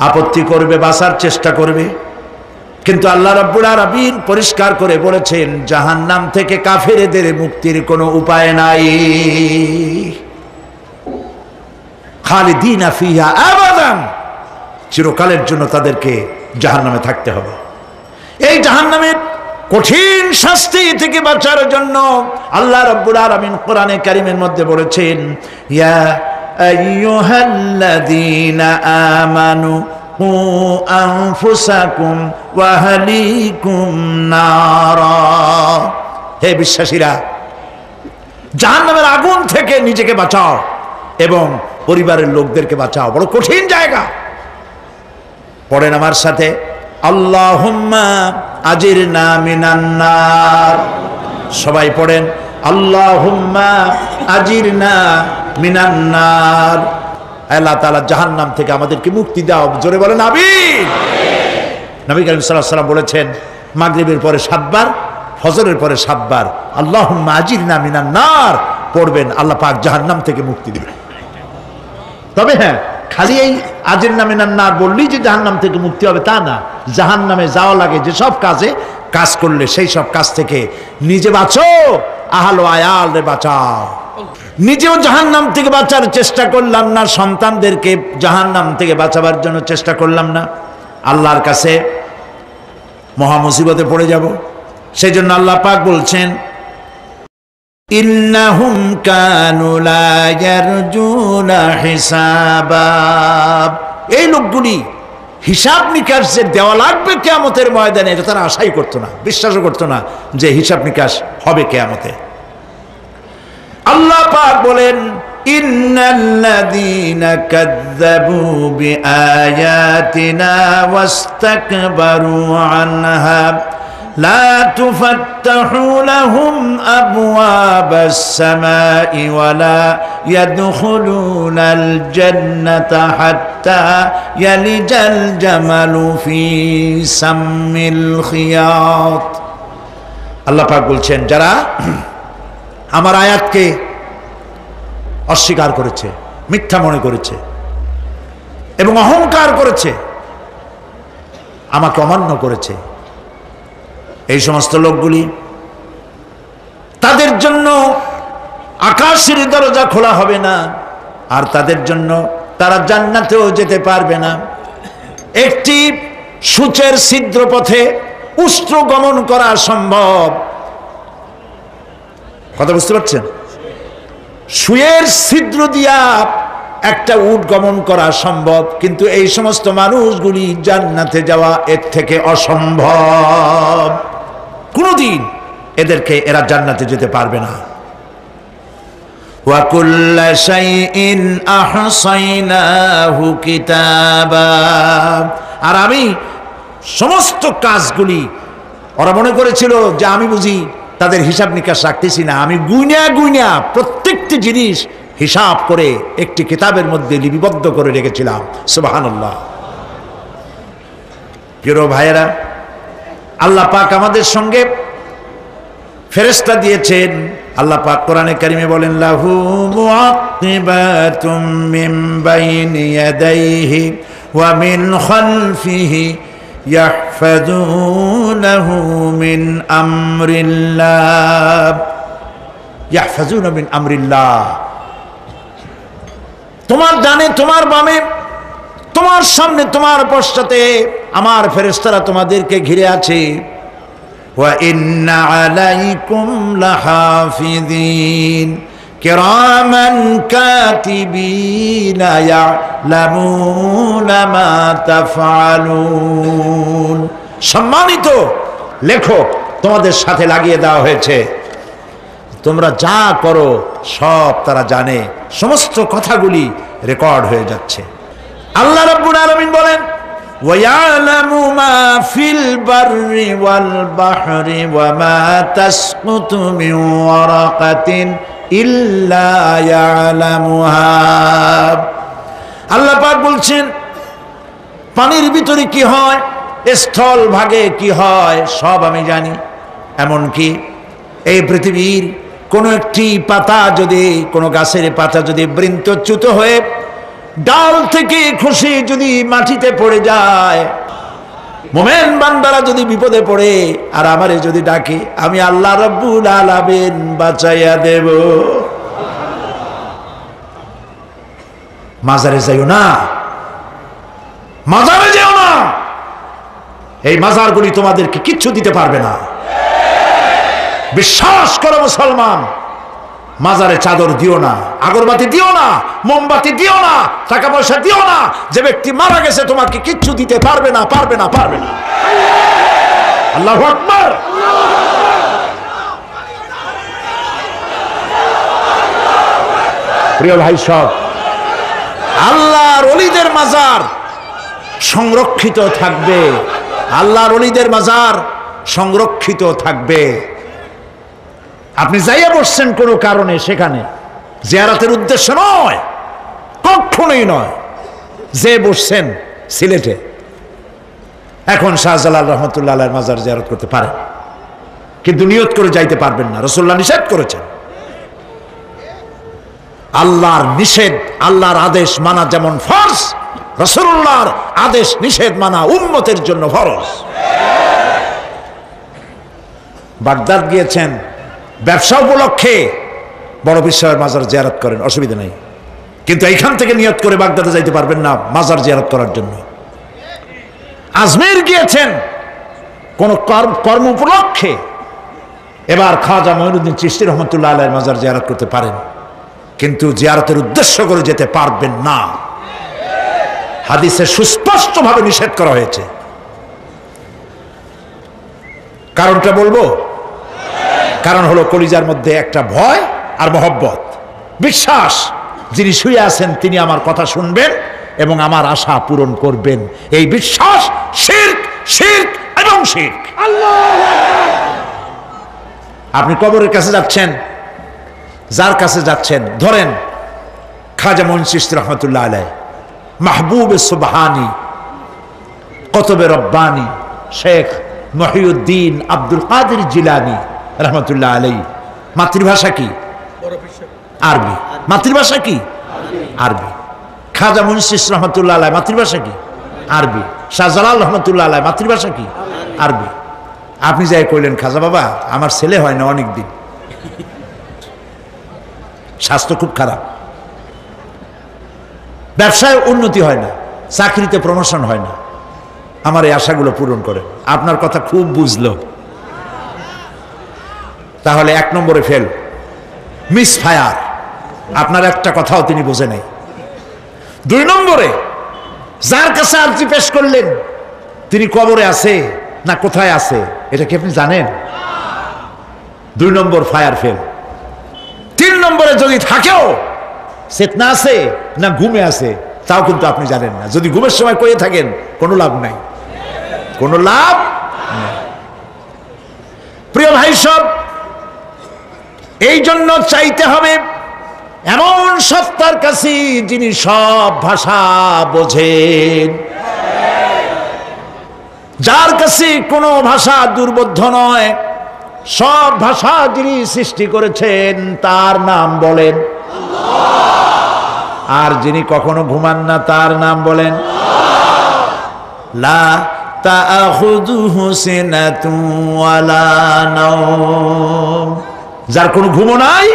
A: আপত্তি করবে, বাঁচার চেষ্টা করবে। কিন্তু আল্লাহ রাব্বুল আলামিন পরিষ্কার করে বলেছেন, জাহান্নাম থেকে কাফেরদের মুক্তির কোনো উপায় নাই। খালিদিনা ফিহা আবাদান, চিরকালের জন্য তাদেরকে জাহান্নামে থাকতে হবে। এই জাহান্নামের কঠিন শাস্তি থেকে বাঁচার জন্য আল্লাহ রাব্বুল আলামিন কোরআনে কারীমের মধ্যে বলেছেন, ইয়া আইয়ুহাল্লাযীনা আমানু কু আনফুসাকুম ওয়া আহলিকুম নারা। হে বিশ্বাসীরা, জাহান্নামের আগুন থেকে নিজেকে বাঁচাও এবং পরিবারের লোকদেরকে বাঁচাও। বড় কঠিন জায়গা। পড়েন আমার সাথে, আল্লাহুম্মা আজিরনা মিনান নার। সবাই পড়েন, আল্লাহুম্মা আজিরনা মিনান নার। আল্লাহ তাআলা জাহান্নাম থেকে আমাদেরকে মুক্তি দাও। জোরে বলেন আমিন। নবী করিম সাল্লাল্লাহু আলাইহি ওয়াসাল্লাম বলেছেন, মাগরিবের পরে 7 বার, ফজরের পরে 7 বার আল্লাহুম্মা আজিরনা মিনান নার পড়বেন, আল্লাহ পাক জাহান্নাম থেকে মুক্তি দিবেন। তবে হ্যাঁ, খালি এই আজিরনা মিনান নার বললেই যে জাহান্নাম থেকে মুক্তি হবে তা না। জাহান্নামে যাওয়া লাগে যে সব কাজ করলে সেই সব কাজ থেকে নিজে বাঁচো, আহল আয়াল রে বাঁচাও। নিজেও জাহান্নাম থেকে বাঁচার চেষ্টা করলাম না, সন্তানদেরকে জাহান্নাম থেকে বাঁচাবার জন্য চেষ্টা করলাম না, আল্লাহর কাছে মহা মুসিবতে পড়ে যাব। সেই জন্য আল্লাহ পাক বলছেন, ইন্নাহুম কানু লা ইয়ারজুনা হিসাবা। এই লোকগুলি হিসাব নিকাশ যে দেওয়া লাগবে কিয়ামতের ময়দানে, এটা তারা আশাই করতো না, বিশ্বাসও করতো না যে হিসাব নিকাশ হবে কিয়ামতে। আল্লাহ পাক বলেন, ইন্নাল্লাযীনা কাযযাবু বিআয়াতিনা ওয়াস্তাকবারু আনহা লা তুফাত্তাহু লাহুম আবওয়াবাস সামাই ওয়া লা ইয়াদখুলুনাল জান্নাতা হাত্তা ইয়ালিজাল জামালু ফি সাম্মিল খিয়াত। আল্লাহ পাক বলছেন, যারা আমার আয়াতকে অস্বীকার করেছে, মিথ্যা মনে করেছে এবং অহংকার করেছে, আমাকে অমান্য করেছে, এই সমস্ত লোকগুলি, তাদের জন্য আকাশের দরজা খোলা হবে না, আর তাদের জন্য তারা জান্নাতেও যেতে পারবে না। একটি সূচের ছিদ্র পথে উষ্ট্র গমন করা সম্ভব। কথা বুঝতে পারছেন? সুয়ের ছিদ্র দিয়া একটা উট গমন করা সম্ভব, কিন্তু এই সমস্ত মানুষগুলি জান্নাতে যাওয়া এর থেকে অসম্ভব। কোনদিন এরা জান্নাতে যেতে পারবে না। ওয়া কুল্লা শাইইন আহসাইনাহু কিতাবা। আর আমি সমস্ত কাজগুলি, ওরা মনে করেছিল যে আমি বুঝি তাদের হিসাব নিকাশ রাখতেছি না, আমি গুইনা প্রত্যেকটি জিনিস হিসাব করে একটি কিতাবের মধ্যে লিপিবদ্ধ করে রেখেছিলাম। সুবহানাল্লাহ। প্রিয় ভাইয়েরা, আল্লাহ পাক আমাদের সঙ্গে ফেরেশতা দিয়েছেন। আল্লাহ পাক কোরআনে কারিমে বলেন, লাহু মুআক্কিবাতুম মিন বাইনি ইয়াদাইহি ওয়া মিন খালফিহি ইয়াহফাযুনাহু মিন আমরিল্লাহ। ইয়াহফাযুনা মিন আমরিল্লাহ। তোমার ডানে, তোমার বামে, তোমার সামনে, তোমার পশ্চাতে আমার ফেরেশতারা তোমাদেরকে ঘিরে আছে। ওয়া ইন্না আলাইকুম লাহাফিযিন কিরামান কাতিবিনা ইয়ালামুনা মা তাফআলুন। সম্মানিত লেখক তোমাদের সাথে লাগিয়ে দেওয়া হয়েছে, তোমরা যা করো সব তারা জানে, সমস্ত কথাগুলি রেকর্ড হয়ে যাচ্ছে। আল্লাহ রাব্বুল আলামিন বলেন, ওয়া ইয়ালামু মা ফিল বাররি ওয়াল বাহরি ওয়া মা তাসকুতু মিন ওয়ারাকাতিন ইল্লা ইয়ালামুহা। আল্লাহ পাক বলছেন, পানির ভিতরে কি হয়, স্থল ভাগে কি হয়, সব আমি জানি। এমনকি এই পৃথিবীর কোন একটি পাতা যদি, কোন গাছের পাতা যদি বৃন্তচ্যুত হয়ে ডাল থেকে খসে যদি মাটিতে পড়ে যায়, মোমেন বান্দারা যদি বিপদে পড়ে আর আমারে যদি ডাকে, আমি আল্লাহ রাব্বুল আলামিন বাঁচাইয়া দেব। মাজারে যাইও না, মাজারে যেও না, এই মাজারগুলি তোমাদেরকে কিচ্ছু দিতে পারবে না। বিশ্বাস করো মুসলমান, মাজারে চাদর দিও না, আগরবাতি দিও না, মোমবাতি দিও না, টাকা পয়সা দিও না। যে ব্যক্তি মারা গেছে তোমাকে কিচ্ছু দিতে পারবে না, পারবে না, পারবে না। আল্লাহু আকবার। প্রিয় ভাই সব, আল্লাহর ওলিদের মাজার সংরক্ষিত থাকবে, আল্লাহর ওলিদের মাজার সংরক্ষিত থাকবে। আপনি যাইয়া বসছেন কোনো কারণে, সেখানে জিয়ারতের উদ্দেশ্য নয়, কখনোই নয়। যে বসছেন সিলেটে, এখন শাহজালাল রহমতুল্লাহ আলাইহির মাজার জিয়ারত করতে পারেন, কিন্তু নিয়ত করে যাইতে পারবেন না, রাসূলুল্লাহ নিষেধ করেছেন। আল্লাহর নিষেধ, আল্লাহর আদেশ মানা যেমন ফরজ, রাসূলুল্লাহর আদেশ নিষেধ মানা উম্মতের জন্য ফরজ। বাগদাদ গিয়েছেন ব্যবসা উপলক্ষে, বড় বিশ্বের মাজার জিয়ারত করেন, অসুবিধা নেই, কিন্তু এইখান থেকে নিয়ত করে বাগদাদে যাইতে পারবেন না মাজার জিয়ারত করার জন্য। আজমির গিয়েছেন কোন কর্ম উপলক্ষে, এবার খাজা মঈনুদ্দিন চিশতি রহমতুল্লাহ আলাইহির মাজার জিয়ারত করতে পারেন, কিন্তু জিয়ারতের উদ্দেশ্য করে যেতে পারবেন না। হাদিসে সুস্পষ্টভাবে নিষেধ করা হয়েছে। কারণটা বলবো? কারণ হলো কলিজার মধ্যে একটা ভয় আর মহব্বত, বিশ্বাস, যিনি শুয়ে আছেন তিনি আমার কথা শুনবেন এবং আমার আশা পূরণ করবেন। এই বিশ্বাস শিরক, শিরক এবং শিরক। আপনি কবরের কাছে যাচ্ছেন, যার কাছে যাচ্ছেন, ধরেন খাজা মঈন চিশতি রহমতুল্লাহ আলাইহি, মাহবুব সুবহানি, কুতুব রব্বানি, শেখ মহিউদ্দিন আব্দুল কাদের জিলানী রহমতুল্লাহ আলাইহি। মাতৃভাষা কি? আরবি। মাতৃভাষা কি? আরবি। খাজা মঈন চিশতি রহমতুল্লাহ আলাইহি মাতৃভাষা কি? আরবি। শাহজালাল রহমতুল্লাহ আলাইহি মাতৃভাষা কি? আরবি। আপনি যাই কইলেন, খাজা বাবা আমার ছেলে হয় না অনেক দিন, স্বাস্থ্য খুব খারাপ, ব্যবসায় উন্নতি হয় না, চাকরিতে প্রমোশন হয় না, আমার এই আশাগুলো পূরণ করেন। আপনার কথা খুব বুঝলো, তাহলে 1 নম্বরে ফেল, মিস ফায়ার, আপনার একটা কথাও তিনি বোঝে নাই। 2 নম্বরে যার কাছে আর্জি পেশ করলেন তিনি কবরে আছে না কোথায় আছে এটা কি আপনি জানেন? 2 নম্বর ফায়ার ফেল। 3 নম্বরে যদি থাকেও চেতনা আছে না ঘুমে আছে তাও কিন্তু আপনি জানেন না। যদি ঘুমের সময় কয়ে থাকেন কোনো লাভ নাই, কোনো লাভ নাই। প্রিয় ভাই সব, এই জন্য চাইতে হবে এমন সত্তার কাছে যিনি সব ভাষা বোঝেন, যার কাছে কোনো ভাষা দুর্বোধ্য নয়, সব ভাষা যিনি সৃষ্টি করেছেন তার নাম বলেন, আর যিনি কখনো ঘুমান না তার নাম বলেন লা তাআখুযুহু সিনাতুন ওয়ালা নাওম, যার কোনো ঘুমও নাই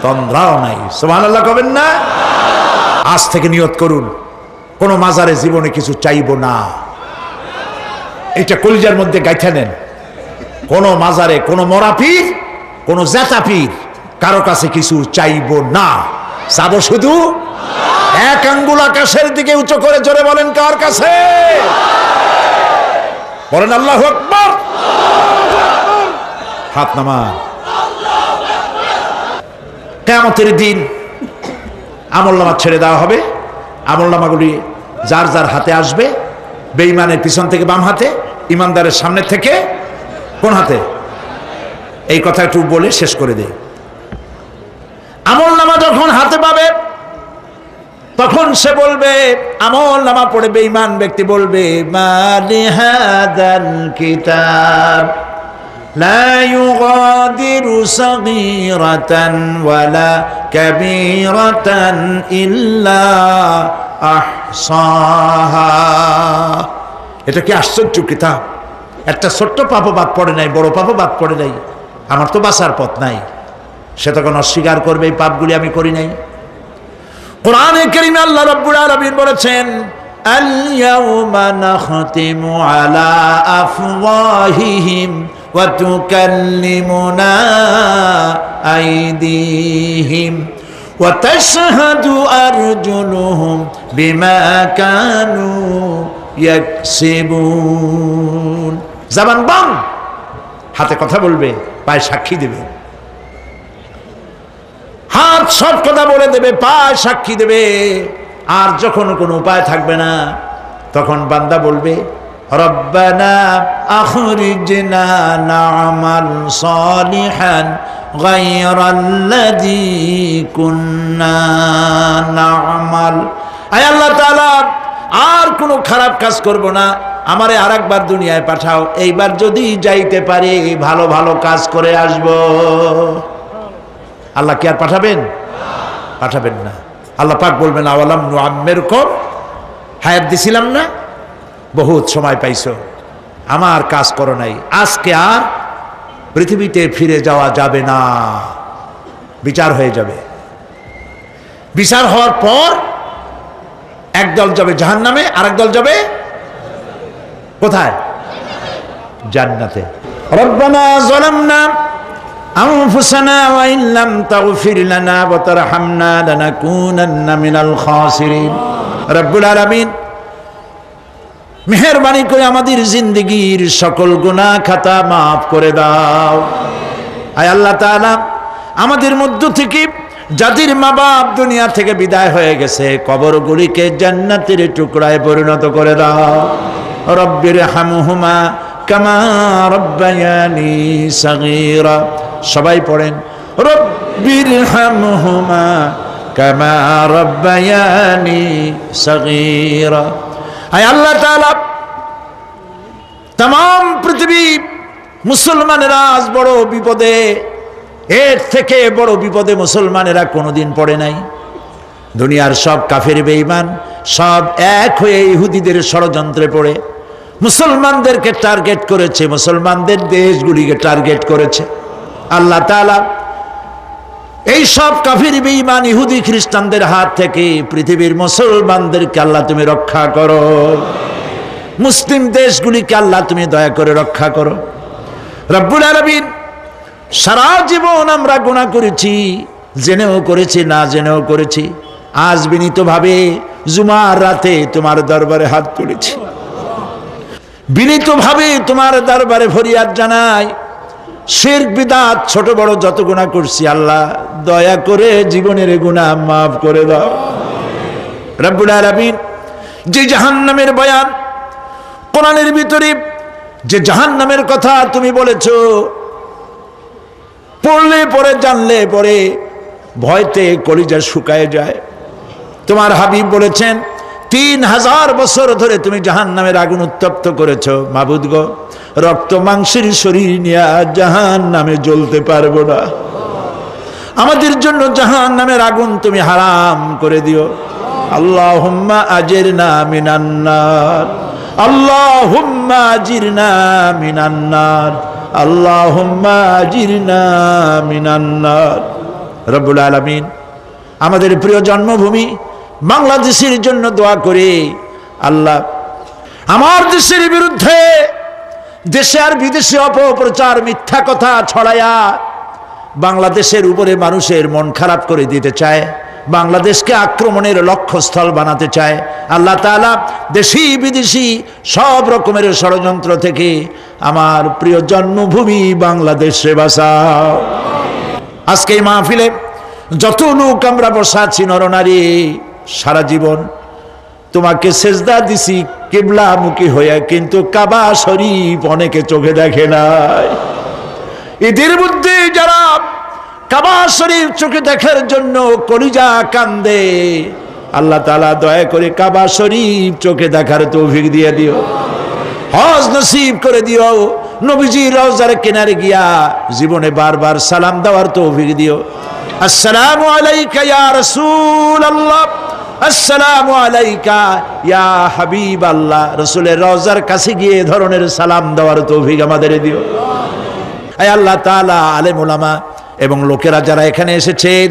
A: তন্দ্রাও নাই। সুবহানাল্লাহ কবেন না? আজ থেকে নিয়ত করুন কোন মাজারে জীবনে কিছু চাইব না, এটা কলিজার মধ্যে গাইথা নেন। কোন মাজারে কোন মরা পীর, কোন জেতা পীর, কারো কাছে কিছু চাইব না, চাবো শুধু এক আঙ্গুল আকাশের দিকে উঁচু করে জোরে বলেন কার কাছে? বলেন আল্লাহু আকবার। হাত নামান। কিয়ামতের দিন আমলনামা ছেড়ে দেওয়া হবে, আমলনামাগুলি যার যার হাতে আসবে, বেঈমানের পিছন থেকে বাম হাতে, ইমানদারের সামনে থেকে কোন হাতে? এই কথা একটু বলে শেষ করে দেই। আমলনামা যখন হাতে পাবে তখন সে বলবে, আমলনামা পড়ে বেঈমান ব্যক্তি বলবে, মালি হাদাল কিতাব লা ইউগাদিরু সাগীরাতান ওয়ালা কাবীরাতান ইল্লা আহসাহা। এটা কি আশ্চর্য কিতাব! একটা ছোট্ট পাপও বাদ পড়ে নাই, বড় পাপও বাদ পড়ে নাই, আমার তো বাঁচার পথ নাই। সে তখন অস্বীকার করবে এই পাপগুলি আমি করি নাই। কোরআনে কারীমে আল্লাহ রাব্বুল আলামিন বলেছেন, আল ইয়াউমা নাখতিমু আলা আফওয়াহিহিম ওয়া তুকাল্লিমুনা আইদিহিম ওয়া তাশহাদু আরজুলুহুম বিমা কানু ইয়াকসিবুন। জবান বন্ধ, হাতে কথা বলবে, পায়ে সাক্ষী দেবে। হাত সব কথা বলে দেবে, পায়ে সাক্ষী দেবে। আর যখন কোনো উপায় থাকবে না, তখন বান্দা বলবে রব্বানা আখরিজনা না'মাল সালিহান গায়রাল্লাযী কুন্না না'মাল। আয় আল্লাহ তাআলা, আর কোনো খারাপ কাজ করব না, আমারে আরেকবার দুনিয়ায় পাঠাও। এইবার যদি যাইতে পারি ভালো ভালো কাজ করে আসব। আল্লাহ কি আর পাঠাবেন? পাঠাবেন না। আল্লাহ পাক বলবেন আওয়ালাম নুআম্মিরকুম, হায়াত দিছিলাম না, বহুত সময় পাইছো, আমার কাজ করো নাই, আজকে আর পৃথিবীতে ফিরে যাওয়া যাবে না, বিচার হয়ে যাবে। বিচার হওয়ার পর একদল যাবে জাহান্নামে, আরেক দল যাবে কোথায়? জান্নাতে। রব্বানা যালামনা আনফুসানা ওয়া ইন লাম তাগফির লানা ওয়া তারহামনা লানাকুনান্না মিনাল খাসিরিন। রব্বুল আলামিন, মেহেরবানি করে আমাদের জিন্দেগীর সকল গুনাহ খাতা মাফ করে দাও। আয় আল্লাহ তাআলা, আমাদের মধ্য থেকে যাদের মা বাপ দুনিয়া থেকে বিদায় হয়ে গেছে, কবরগুলিকে জান্নাতের টুকরায় পরিণত করে দাও। রব্বির হামহুমা কামা রব্বায়ানি সাগীরা। সবাই পড়েন রব্বির হামহুমা কামা রব্বায়ানি সাগীরা। আয় আল্লাহ তাআলা, तमाम পৃথিবী মুসলমানেরা আজ বড় বিপদে, এর থেকে বড় বিপদে মুসলমানেরা কোনোদিন পড়ে নাই। দুনিয়ার সব কাফের বেঈমান সব এক হয়ে ইহুদিদের ষড়যন্ত্রে পড়ে মুসলমানদেরকে টার্গেট করেছে, মুসলমানদের দেশগুলিকে টার্গেট করেছে। আল্লাহ তাআলা এই সব কাফের বেঈমান ইহুদি খ্রিস্টানদের হাত থেকে পৃথিবীর মুসলমানদেরকে আল্লাহ তুমি রক্ষা করো। মুসলিম দেশগুলিকে আল্লাহ তুমি দয়া করে রক্ষা করো। রব্বুল আলামিন, সারা জীবন আমরা গুনাহ করেছি, জেনেও করেছি, না জেনেও করেছি। আজ বিনীতভাবে জুমার রাতে তোমার দরবারে হাত তুলেছি, বিনীতভাবে তোমার দরবারে ফরিয়াদ জানাই। শিরক বিদআত ছোট বড় যত গুনাহ করছি, আল্লাহ দয়া করে জীবনের গুনাহ মাফ করে দাও। রব্বুল আলামিন, যে জাহান্নামের বয়ান কোরআনের ভিতরে, যে জাহান্নামের কথা তুমি বলেছো, পড়লে পরে জানলে পরে ভয়তে কলিজা শুকায় যায়। তোমার হাবিব বলেছেন 3000 বছর ধরে তুমি জাহান্নামের আগুন উত্তপ্ত করেছো। মাবুদ গো, রক্ত মাংসের শরীর নিয়ে জাহান্নামে জ্বলতে পারবো না, আমাদের জন্য জাহান্নামের আগুন তুমি হারাম করে দিও। আল্লাহুম্মা আজিরনা মিনান নার, আল্লাহুম্মা আজিরনা মিনান নার, আল্লাহুম্মা আজিরনা মিনান নার। রব্বুল আলামিন, আমাদের প্রিয় জন্মভূমি বাংলাদেশের জন্য দোয়া করে আল্লাহ আমার দেশের বিরুদ্ধে দেশে আর বিদেশে অপপ্রচার মিথ্যা কথা ছড়ায়া বাংলাদেশের উপরে মানুষের মন খারাপ করে দিতে চায়, বাংলাদেশকে আক্রমণের লক্ষ্যস্থল বানাতে চায়। আল্লাহ তাআলা দেশি বিদেশি সব রকমের ষড়যন্ত্র থেকে আমার প্রিয় জন্মভূমি বাংলাদেশে বাঁচাও। আজকে এই মাহফিলে যত লোক আমরা বসা আছি নরনারী, সারা জীবন তোমাকে সেজদা দিছি কিবলামুখী হয়ে, কিন্তু কাবা শরীফ অনেকে চোখে দেখে নাই। এদের মধ্যে যারা কাবা শরীফ চোখে দেখার জন্য কলিজা কান্দে, আল্লাহ তাআলা দয়া করে কাবা শরীফ চোখে দেখার তৌফিক দিয়ে দিও, হজ নসিব করে দিও। নবীজির রওজার কিনারে গিয়া জীবনে বারবার সালাম দেওয়ার তৌফিক দিও। আসসালামু আলাইকা ইয়া রাসূলুল্লাহ, আসসালামু আলাইকা ইয়া হাবিবাল্লাহ। রাসূলের রওজার কাছে গিয়ে এ ধরনের সালাম দেওয়ার তৌফিক আমাদের দিও। আয় আল্লাহ তাআলা, আলেম ওলামা এবং লোকেরা যারা এখানে এসেছেন,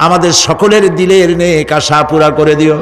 A: আমাদের সকলের দিলের নেক আশা পুরা করে দিও।